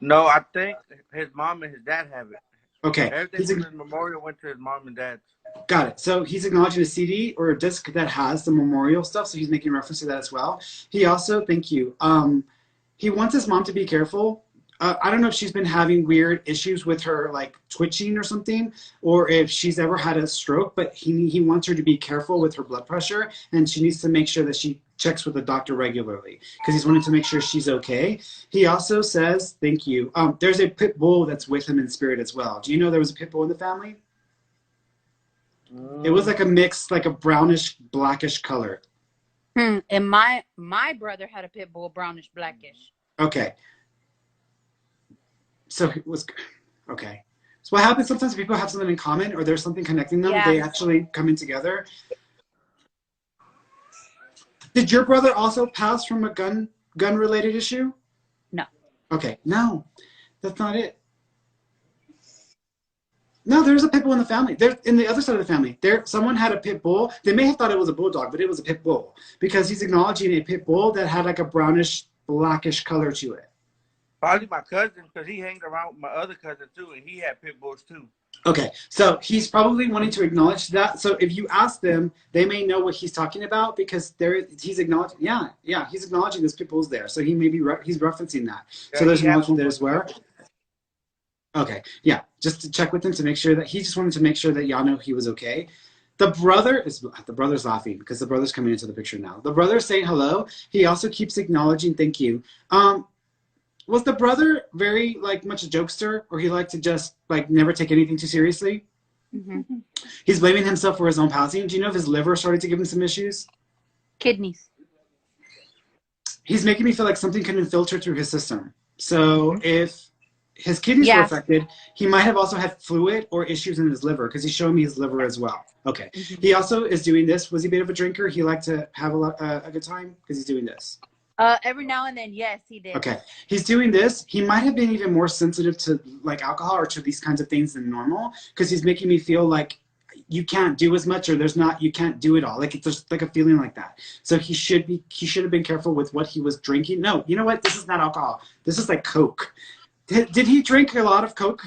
No, I think his mom and his dad have it. Okay. Everything from the memorial went to his mom and dad's. Got it. So he's acknowledging a CD or a disc that has the memorial stuff, so he's making reference to that as well. He also, thank you, he wants his mom to be careful. I don't know if she's been having weird issues with her, twitching or something, or if she's ever had a stroke, but he wants her to be careful with her blood pressure, and she needs to make sure that she checks with the doctor regularly, because he's wanting to make sure she's okay. He also says, thank you, there's a pit bull that's with him in spirit as well. Do you know there was a pit bull in the family? It was a mix, a brownish, blackish color. And my brother had a pit bull, brownish, blackish. Okay. So it was, okay. So what happens sometimes people have something in common, or there's something connecting them. Yeah. They actually come in together. Did your brother also pass from a gun-related issue? No. Okay. No, that's not it. No, there's a pit bull in the family. There, in the other side of the family, someone had a pit bull. They may have thought it was a bulldog, but it was a pit bull, because he's acknowledging a pit bull that had a brownish, blackish color to it. Probably my cousin, because he hanged around with my other cousin too, and he had pit bulls too. Okay, so he's probably wanting to acknowledge that. So if you ask them, they may know what he's talking about, because he's acknowledging. Yeah, he's acknowledging this pit bull's there. So he may be he's referencing that. Yeah, so there's acknowledgement there as well. Okay, yeah, just to check with him to make sure that he just wanted to make sure that y'all know he was okay. The brother's laughing because the brother's coming into the picture now. The brother's saying hello. He also keeps acknowledging thank you. Was the brother very much a jokester, or he liked to just never take anything too seriously? Mm-hmm. He's blaming himself for his own passing. Do you know if his liver started to give him some issues? Kidneys. he's making me feel like something can infiltrate through his system. So if his kidneys were Yeah. affected, he might have also had fluid or issues in his liver because he's showing me his liver as well. Okay. Mhm. He also is doing this. Was he a bit of a drinker? He liked to have a good time because he's doing this. Every now and then, yes, he did. Okay. He's doing this. He might have been even more sensitive to like alcohol or to these kinds of things than normal because he's making me feel like you can't do as much or you can't do it all. Like there's like a feeling like that. So he should have been careful with what he was drinking. No, you know what? This is not alcohol. This is like Coke. Did he drink a lot of Coke?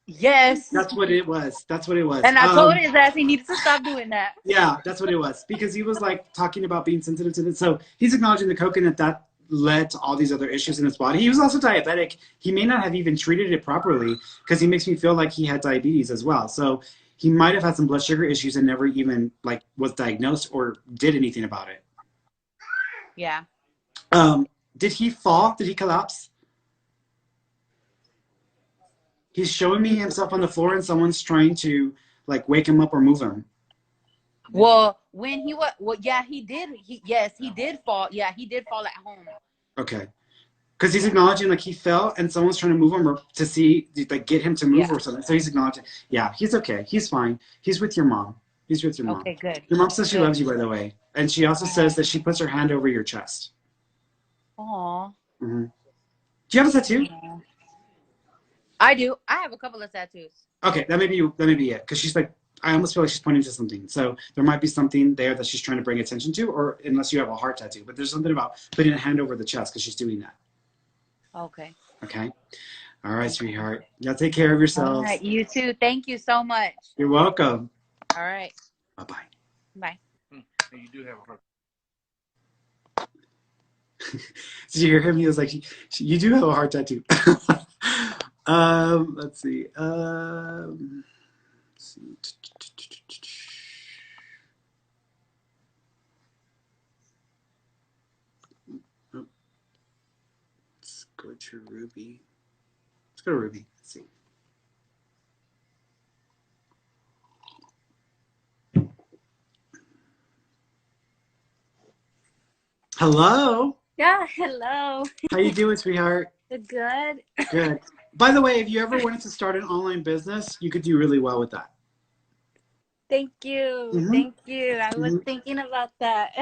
Yes. That's what it was. And I told his ass he needs to stop doing that. Yeah, that's what it was. Because he was like talking about being sensitive to this. So he's acknowledging the coke and that led to all these other issues in his body. He was also diabetic. He may not have even treated it properly because he makes me feel like he had diabetes as well. So he might have had some blood sugar issues and never even like was diagnosed or did anything about it. Yeah. Did he fall? Did he collapse? He's showing me himself on the floor and someone's trying to like wake him up or move him. Well, when he was, yeah, he did. He did fall. Yeah, he did fall at home. Okay. Because he's acknowledging like he fell and someone's trying to move him or to see, like get him to move or something. So he's acknowledging, yeah, he's okay. He's fine. He's with your mom. He's with your mom. Okay, good. Your mom says she loves you, by the way. And she also says that she puts her hand over your chest. Aw. Mm-hmm. Do you have a tattoo? Yeah. I do. I have a couple of tattoos. Okay, that may be it. Because she's like, I almost feel like she's pointing to something. So there might be something there that she's trying to bring attention to, or unless you have a heart tattoo. But there's something about putting a hand over the chest because she's doing that. Okay. Okay. All right, sweetheart. Y'all take care of yourselves. All right, you too. Thank you so much. You're welcome. All right. Bye-bye. Bye. You do have a heart. Did you hear him? He was like, you do have a heart tattoo. Let's see. Let's go to Ruby. Let's go to Ruby. Let's see. Hello. Yeah, hello. How you doing, sweetheart? Good. Good. By the way, if you ever wanted to start an online business, you could do really well with that. Thank you. Mm-hmm. Thank you. I was thinking about that.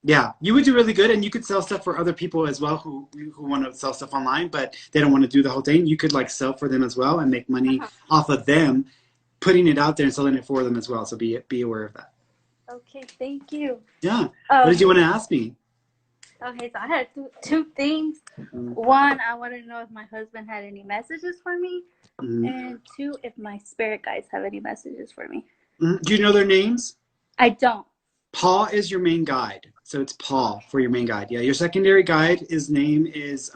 Yeah, you would do really good, and you could sell stuff for other people as well who want to sell stuff online, but they don't want to do the whole thing. You could like sell for them as well and make money off of them, putting it out there and selling it for them as well. So be aware of that. Okay, thank you. Yeah. What did you want to ask me? Okay, so I had two things. One, I wanted to know if my husband had any messages for me, and two, if my spirit guides have any messages for me. Do you know their names? I don't. Paul is your main guide. So it's Paul for your main guide. Yeah, your secondary guide, his name is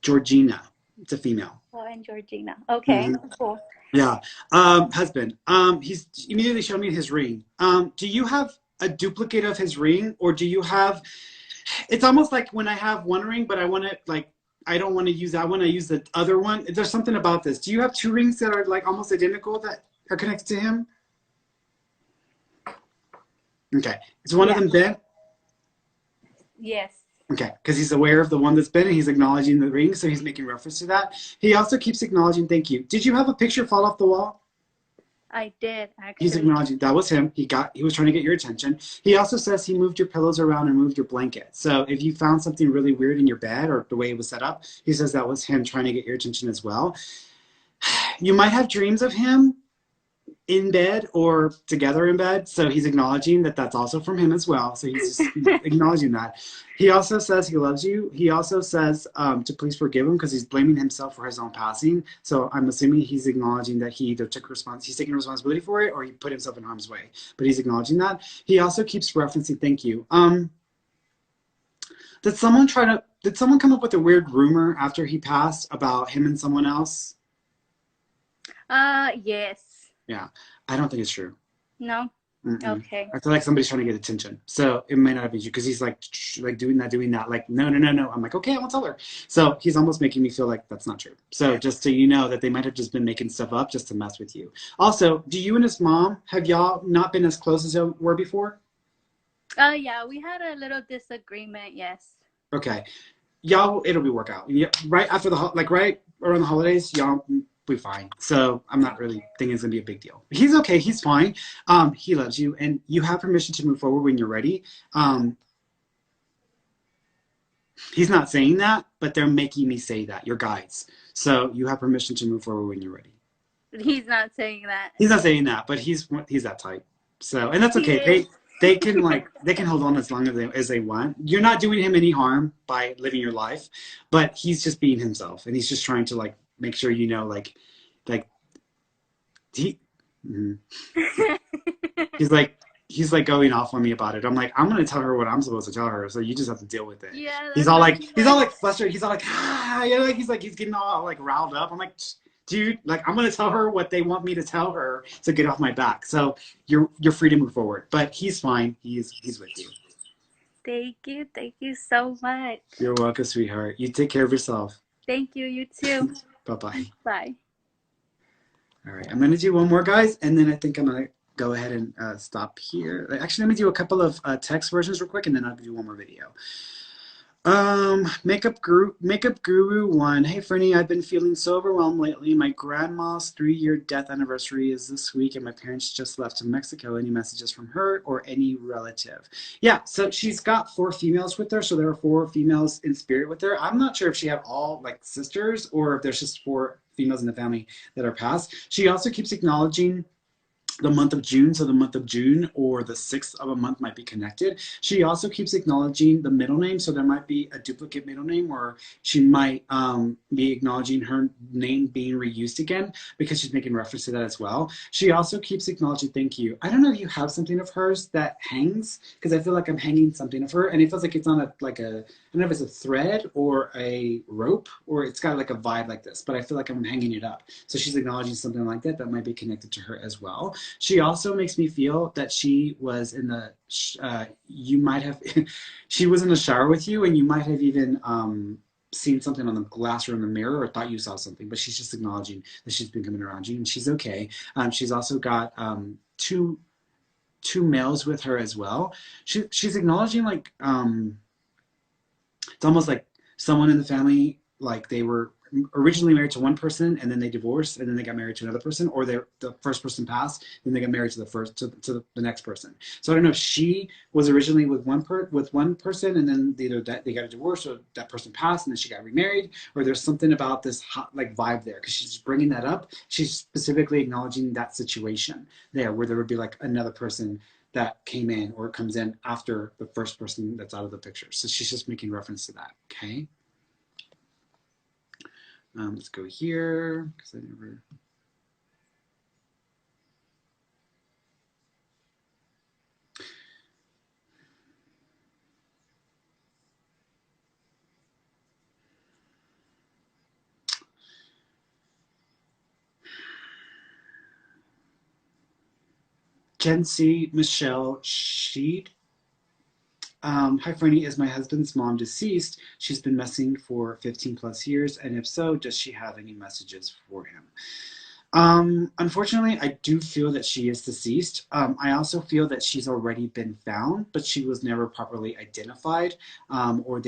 Georgina. It's a female. Oh, and Georgina. Okay, cool. Yeah. Husband. He's immediately showed me his ring. Do you have a duplicate of his ring, or do you have? It's almost like when I have one ring, but I want to like I don't want to use that one. I use the other one. There's something about this. Do you have two rings that are like almost identical that are connected to him? Okay. Is one of them bent? Yes. Okay, because he's aware of the one that's bent and he's acknowledging the ring, so he's making reference to that. He also keeps acknowledging thank you. Did you have a picture fall off the wall? I did, actually. He's acknowledging that was him. He was trying to get your attention. He also says he moved your pillows around and moved your blanket. So if you found something really weird in your bed or the way it was set up, he says that was him trying to get your attention as well. You might have dreams of him in bed or together in bed, so he's acknowledging that that's also from him as well. So he's just acknowledging that. He also says he loves you. He also says to please forgive him because he's blaming himself for his own passing. So I'm assuming he's acknowledging that he either he's taking responsibility for it or he put himself in harm's way. But he's acknowledging that. He also keeps referencing thank you. Did someone come up with a weird rumor after he passed about him and someone else? Yes. Yeah, I don't think it's true. No? Okay. I feel like somebody's trying to get attention. So it may not have been you because he's like doing that. Like, no. I'm like, okay, I won't tell her. So he's almost making me feel like that's not true. So just so you know that they might have just been making stuff up just to mess with you. Also, do you and his mom, have y'all not been as close as you were before? Yeah, we had a little disagreement, yes. Okay. Y'all, it'll be work out. Yeah, right after right around the holidays, y'all be fine. So I'm not really thinking it's gonna be a big deal. He's okay. He's fine. He loves you, and you have permission to move forward when you're ready. He's not saying that, but they're making me say that. Your guides. So you have permission to move forward when you're ready. He's not saying that. He's not saying that, but he's that type. So, and that's He okay. is. They can hold on as long as they want. You're not doing him any harm by living your life, but he's just being himself, and he's just trying to like make sure you know like he mhm. he's like going off on me about it. I'm like, I'm gonna tell her what I'm supposed to tell her, so you just have to deal with it. Yeah, He's that's all what like he's all like flustered. He's all like you know, he's getting all like riled up. I'm like, dude, like I'm gonna tell her what they want me to tell her to get off my back. So you're free to move forward. But he's fine. He's with you. Thank you so much. You're welcome, sweetheart. You take care of yourself. Thank you, you too. Bye-bye. Bye. All right, I'm going to do one more, guys, and then I think I'm going to go ahead and stop here. Actually, let me do a couple of text versions real quick, and then I'll do one more video. Makeup Guru 1. Hey, Ferny, I've been feeling so overwhelmed lately. My grandma's 3-year death anniversary is this week, and my parents just left to Mexico. Any messages from her or any relative? Yeah, so she's got 4 females with her, so there are 4 females in spirit with her. I'm not sure if she had all like sisters or if there's just 4 females in the family that are passed. She also keeps acknowledging the month of June, so the month of June or the 6th of a month might be connected. She also keeps acknowledging the middle name, so there might be a duplicate middle name, or she might be acknowledging her name being reused again because she's making reference to that as well. She also keeps acknowledging thank you. I don't know if you have something of hers that hangs, because I feel like I'm hanging something of her, and it feels like it's on I don't know if it's a thread or a rope, or it's got like a vibe like this, but I feel like I'm hanging it up. So she's acknowledging something like that that might be connected to her as well. She also makes me feel that she was in the, you might have, she was in the shower with you, and you might have even seen something on the glass or in the mirror, or thought you saw something, but she's just acknowledging that she's been coming around you, and she's okay. She's also got two males with her as well. She's acknowledging like, it's almost like someone in the family, like they were originally married to one person and then they divorced and then they got married to another person, or the first person passed, then they got married to the next person. So I don't know if she was originally with one person and then either they got a divorce or that person passed and then she got remarried, or there's something about this hot like vibe there because she's bringing that up. She's specifically acknowledging that situation there where there would be like another person that came in or comes in after the first person that's out of the picture. So she's just making reference to that, okay? Let's go here, because I never... Jency Michelle Sheed. Hi, Ferny. Is my husband's mom deceased? She's been missing for 15 plus years, and if so, does she have any messages for him? Unfortunately, I do feel that she is deceased. I also feel that she's already been found, but she was never properly identified, or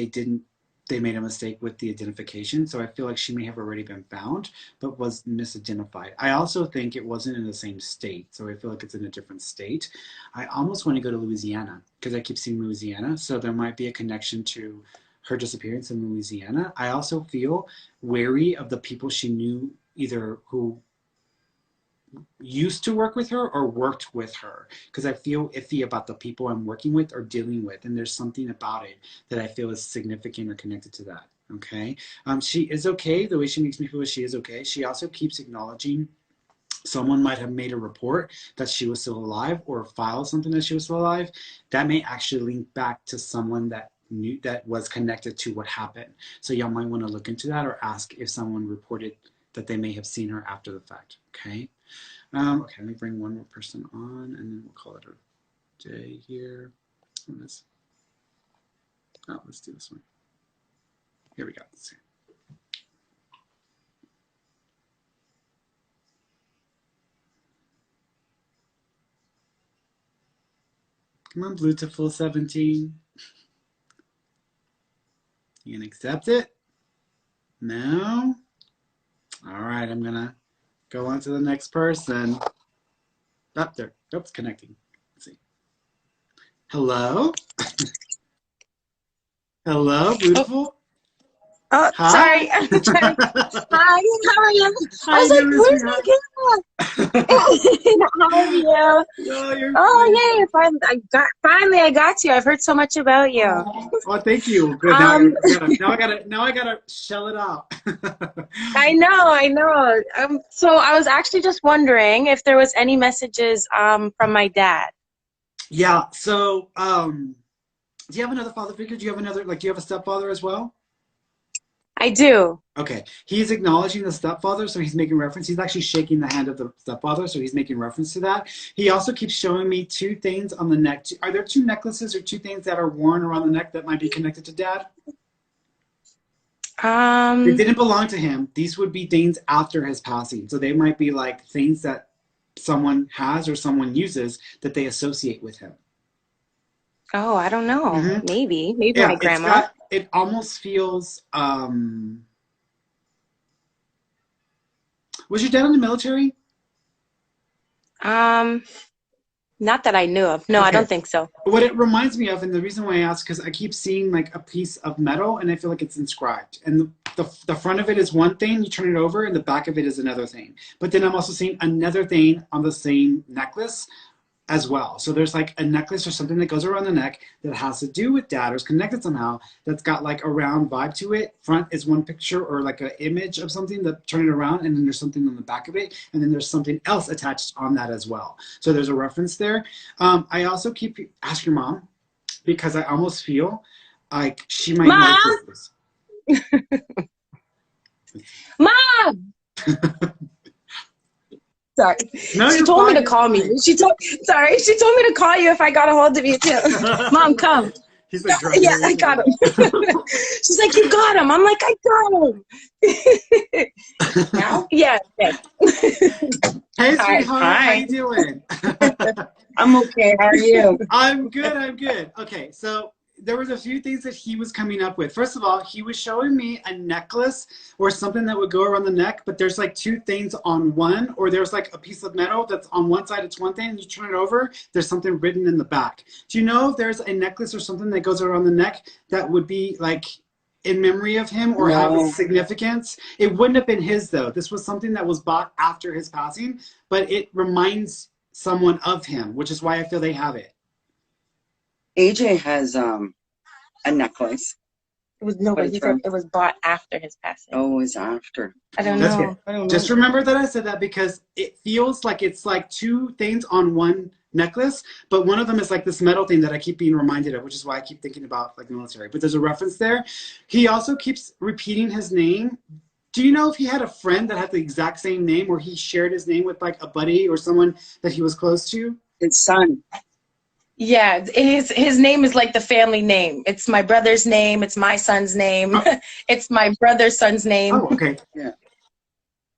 they made a mistake with the identification. So I feel like she may have already been found, but was misidentified. I also think it wasn't in the same state. So I feel like it's in a different state. I almost want to go to Louisiana because I keep seeing Louisiana. So there might be a connection to her disappearance in Louisiana. I also feel wary of the people she knew, either who used to work with her or worked with her, because I feel iffy about the people I'm working with or dealing with, and there's something about it that I feel is significant or connected to that. Okay, she is okay. The way she makes me feel is she is okay. She also keeps acknowledging someone might have made a report that she was still alive or filed something that she was still alive. That may actually link back to someone that knew, that was connected to what happened. So y'all might want to look into that or ask if someone reported that they may have seen her after the fact. Okay. Okay, let me bring one more person on, and then we'll call it a day here. Let's do this one. Here we go. Let's see. Come on, Blue to full 17. You can accept it. No. All right, I'm gonna go on to the next person. Up there. Oops, connecting. Let's see. Hello. Hello, beautiful. Oh, Hi. sorry. I'm trying. Hi, how are you? How I was you like, doing, where's my sweetheart? camera? How are you? Oh, you're Oh, yay. Finally, I got you. I've heard so much about you. oh, thank you. Good. Um, Now I gotta shell it out. I know. So I was actually just wondering if there was any messages from my dad. Yeah. So, do you have another father figure? Do you have another, like, do you have a stepfather as well? I do. Okay. He's acknowledging the stepfather, so he's making reference. He's actually shaking the hand of the stepfather, so he's making reference to that. He also keeps showing me two things on the neck. Are there two necklaces or two things that are worn around the neck that might be connected to dad? They didn't belong to him. These would be things after his passing. So they might be like things that someone has or someone uses that they associate with him. Oh, I don't know. Mm-hmm. Maybe Yeah, my grandma. It almost feels, was your dad in the military? Not that I knew of. No, Okay. I don't think so. What it reminds me of, and the reason why I ask, because I keep seeing like a piece of metal and I feel like it's inscribed. And the front of it is one thing, you turn it over, and the back of it is another thing. But then I'm also seeing another thing on the same necklace as well. So there's like a necklace or something that goes around the neck that has to do with dad or is connected somehow, that's got like a round vibe to it. Front is one picture or like an image of something, that turn it around, and then there's something on the back of it, and then there's something else attached on that as well. So there's a reference there. I also keep ask your mom, because I almost feel like she might know what this is. Mom! Sorry. No, she told me to call me. She told me to call you if I got a hold of you too. Mom, come. He's like, yeah, I got him. She's like, you got him. I'm like, I got him. Now? Yeah. Okay. Hey, sweetheart. How you doing? I'm okay. How are you? I'm good. Okay, so there was a few things that he was coming up with. First of all, he was showing me a necklace or something that would go around the neck, but there's like two things on one, or there's like a piece of metal that's on one side, it's one thing, and you turn it over, there's something written in the back. Do you know if there's a necklace or something that goes around the neck that would be like in memory of him or have a significance? It wouldn't have been his though. This was something that was bought after his passing, but it reminds someone of him, which is why I feel they have it. AJ has a necklace. It was no, but he said it was bought after his passing. Oh, it was after. I don't know. Just remember that I said that because it feels like it's like two things on one necklace, but one of them is like this metal thing that I keep being reminded of, which is why I keep thinking about like the military. But there's a reference there. He also keeps repeating his name. Do you know if he had a friend that had the exact same name, or he shared his name with like a buddy or someone that he was close to? His son. Yeah, his name is like the family name. It's my brother's name. It's my son's name. Oh. It's my brother's son's name. Oh, okay. Yeah.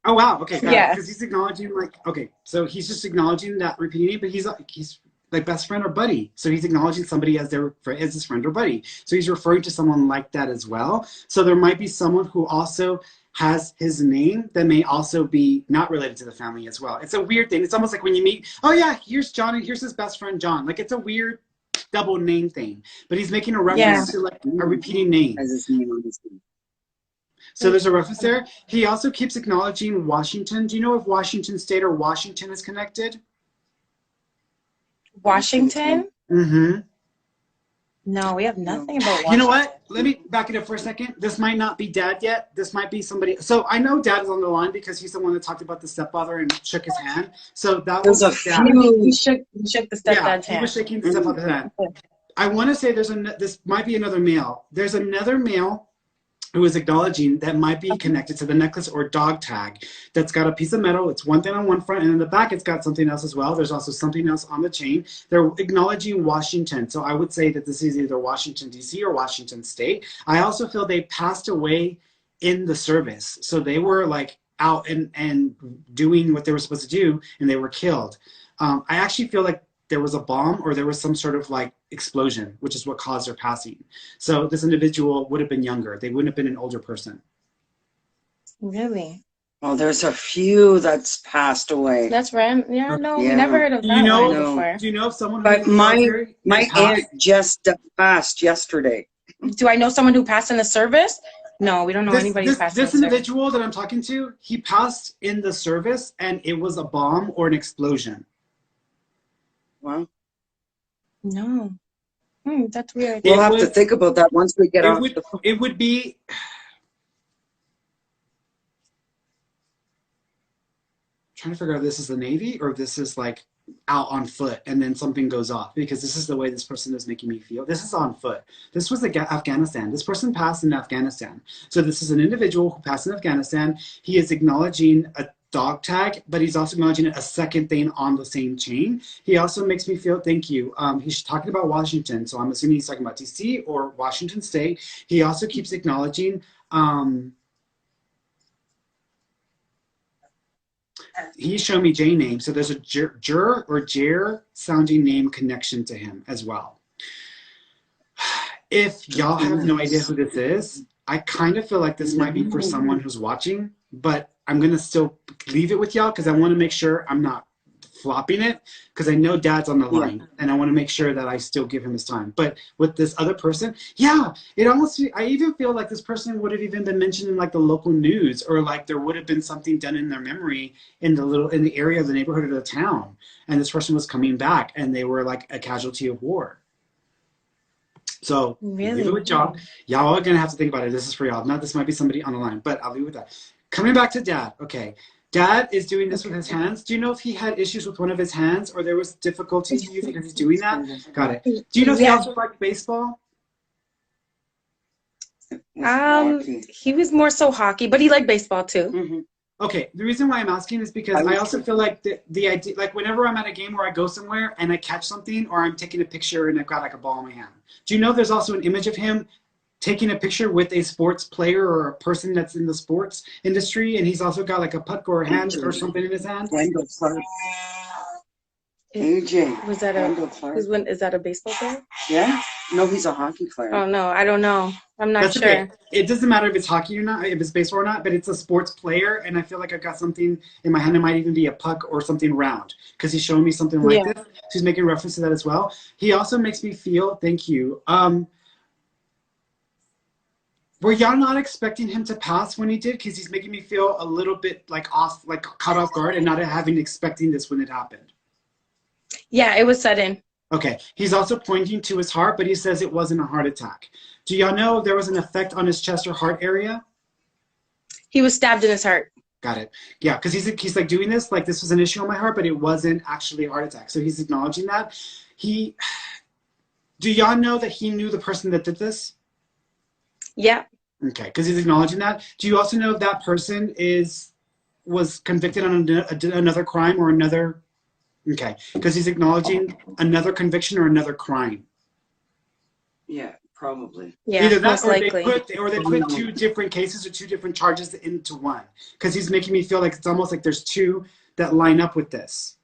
Oh, wow. Okay. Yeah. Because he's acknowledging like, okay, so he's just acknowledging that repeating, but he's like best friend or buddy. So he's acknowledging somebody as his friend or buddy. So he's referring to someone like that as well. So there might be someone who also has his name that may also be not related to the family as well. It's a weird thing. It's almost like when you meet, oh yeah, here's John and here's his best friend John. Like it's a weird double name thing, but he's making a reference to like a repeating name. As his name on his name. So there's a reference there. He also keeps acknowledging Washington. Do you know if Washington State or Washington is connected? Washington? Mm-hmm. No, we have nothing about Washington. You know what? Let me back it up for a second. This might not be Dad yet. This might be somebody. So I know Dad is on the line because he's the one that talked about the stepfather and shook his hand. So that was Dad. He shook the stepdad's hand. He was shaking the stepfather's hand. I want to say this might be another male. There's another male who is acknowledging that might be connected to the necklace or dog tag that's got a piece of metal. It's one thing on one front, and in the back it's got something else as well. There's also something else on the chain. They're acknowledging Washington. So I would say that this is either Washington, D.C. or Washington State. I also feel they passed away in the service. So they were like out and doing what they were supposed to do, and they were killed. I actually feel like there was a bomb or there was some sort of like explosion, which is what caused her passing. So this individual would have been younger. They wouldn't have been an older person. Really? Well, there's a few that's passed away. That's right. Yeah, no, Yeah. never heard of Do that you know? one No. before. Do you know if someone But who's in the military my passed? aunt just passed yesterday. Do I know someone who passed in the service? No, we don't know anybody who passed in the This service. individual that I'm talking to, he passed in the service, and it was a bomb or an explosion. Well, No. That's weird. we'll have to think about that once we get off the phone. It would be. Trying to figure out if this is the Navy or if this is like out on foot and then something goes off, because this is the way this person is making me feel. This is on foot. This was Afghanistan. This person passed in Afghanistan. So this is an individual who passed in Afghanistan. He is acknowledging a dog tag, but he's also acknowledging a second thing on the same chain. He also makes me feel, thank you. He's talking about Washington. So I'm assuming he's talking about DC or Washington State. He also keeps acknowledging, he showed me J name, so there's a Jur or Jer sounding name connection to him as well. If y'all have no idea who this is, I kind of feel like this might be for someone who's watching, but I'm gonna still leave it with y'all because I want to make sure I'm not flopping it, because I know Dad's on the line and I want to make sure that I still give him his time. But with this other person, yeah, it almost, I even feel like this person would have even been mentioned in like the local news, or like there would have been something done in their memory in the area of the neighborhood of the town, and this person was coming back and they were like a casualty of war. So Really? leave it with y'all. Y'all are gonna have to think about it. This is for y'all. Now this might be somebody on the line, but I'll leave it with that. Coming back to Dad, okay. Dad is doing this with his hands. Do you know if he had issues with one of his hands, or there was difficulty because he's doing that? Got it. Do you know if he also liked baseball? He was more so hockey, but he liked baseball too. Okay, the reason why I'm asking is because I also feel like the idea, like whenever I'm at a game where I go somewhere and I catch something, or I'm taking a picture and I've got like a ball in my hand. Do you know there's also an image of him taking a picture with a sports player or a person that's in the sports industry, and he's also got like a puck or a hand or something in his hand? Wendell Clark. AJ. Was that Wendell Clark. is that a baseball player? Yeah? No, he's a hockey player. Oh no, I don't know. I'm not That's sure. okay. It doesn't matter if it's hockey or not, if it's baseball or not, but it's a sports player, and I feel like I've got something in my hand. It might even be a puck or something round, because he's showing me something like this. So he's making reference to that as well. He also makes me feel, thank you, were y'all not expecting him to pass when he did? Because he's making me feel a little bit like off, like caught off guard, and not expecting this when it happened. Yeah, it was sudden. Okay. He's also pointing to his heart, but he says it wasn't a heart attack. Do y'all know if there was an effect on his chest or heart area? He was stabbed in his heart. Got it. Yeah, because he's like doing this, like this was an issue on my heart, but it wasn't actually a heart attack. So he's acknowledging that. Do y'all know that he knew the person that did this? Yeah. Okay, because he's acknowledging that. Do you also know if that person was convicted on another crime or another? Okay, because he's acknowledging another conviction or another crime. Yeah, probably. Yeah, either that, most or likely. they put two different cases or two different charges into one. Because he's making me feel like it's almost like there's two that line up with this.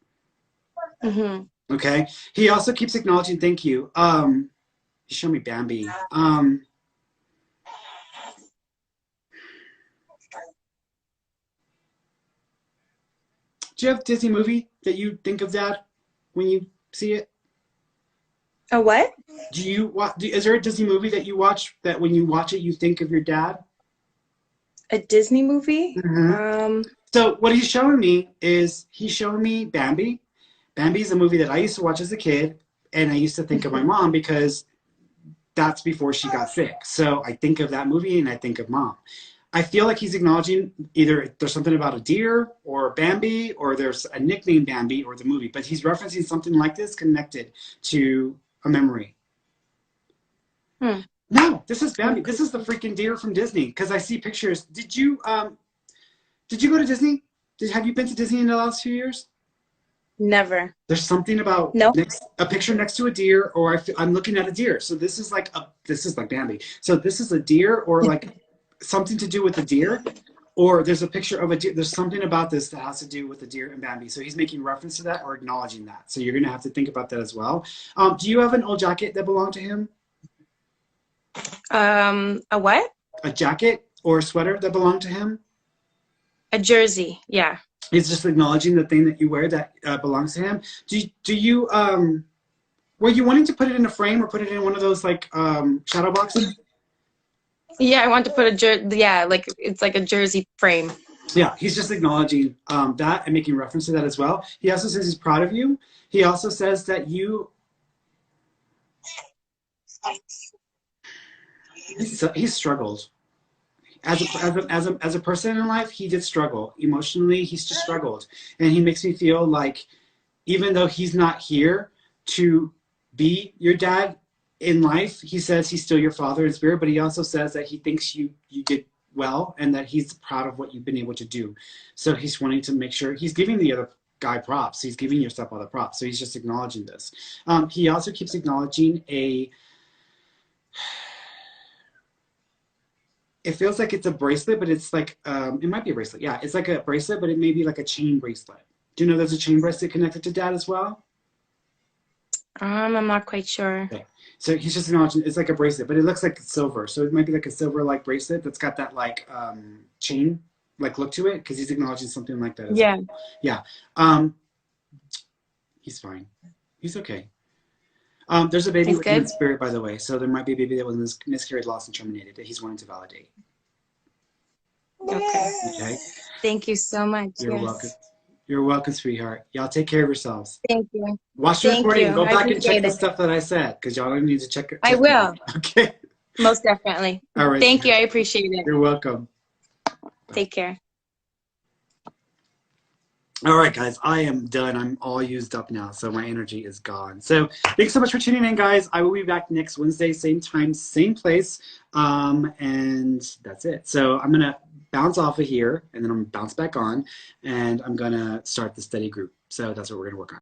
Okay. He also keeps acknowledging. Thank you. He showed me Bambi. Do you have a Disney movie that you think of Dad when you see it? A what? Is there a Disney movie that you watch that when you watch it you think of your dad? A Disney movie? So what he's showing me is he's showing me Bambi. Bambi is a movie that I used to watch as a kid, and I used to think of my mom because that's before she got sick. So I think of that movie and I think of Mom. I feel like he's acknowledging either there's something about a deer or Bambi, or there's a nickname Bambi or the movie, but he's referencing something like this connected to a memory. No, this is Bambi. This is the freaking deer from Disney, because I see pictures. Did you go to Disney? Have you been to Disney in the last few years? Never. There's something about a picture next to a deer, or I'm looking at a deer. So this is like Bambi. So this is a deer, or like something to do with the deer. or there's a picture of a deer. There's something about this that has to do with the deer and Bambi. So he's making reference to that or acknowledging that. So you're going to have to think about that as well. Do you have an old jacket that belonged to him? A what? A jacket or a sweater that belonged to him? A jersey, yeah. He's just acknowledging the thing that you wear that belongs to him. Do you were you wanting to put it in a frame or put it in one of those like shadow boxes? Yeah, I want to put like it's like a jersey frame. Yeah, he's just acknowledging that and making reference to that as well. He also says he's proud of you. He also says that he's struggled. As a person in life, he did struggle. Emotionally, he's just struggled. And he makes me feel like even though he's not here to be your dad in life, he says he's still your father in spirit, but he also says that he thinks you did well and that he's proud of what you've been able to do. So he's wanting to make sure he's giving the other guy props. He's giving your stepfather props. So he's just acknowledging this. He also keeps acknowledging it feels like it's a bracelet, but it's like, it might be a bracelet. Yeah, it's like a bracelet, but it may be like a chain bracelet. Do you know there's a chain bracelet connected to dad as well? I'm not quite sure. Okay. So he's just acknowledging it's like a bracelet, but it looks like silver. So it might be like a silver like bracelet that's got that like chain like look to it because he's acknowledging something like that as well. Yeah. He's fine. He's okay. There's a baby with him in spirit, by the way. So there might be a baby that was miscarried, lost, and terminated that he's wanting to validate. Okay. Thank you so much. You're welcome. You're welcome, sweetheart. Y'all take care of yourselves. Thank you. Watch the recording. Go back and check the stuff that I said because y'all don't need to check it. I will. Okay. Most definitely. All right. Thank you. I appreciate it. You're welcome. Take care. All right, guys, I am done. I'm all used up now, so my energy is gone. So thanks so much for tuning in, guys. I will be back next Wednesday, same time, same place, and that's it. So I'm going to bounce off of here, and then I'm going to bounce back on, and I'm going to start the study group. So that's what we're going to work on.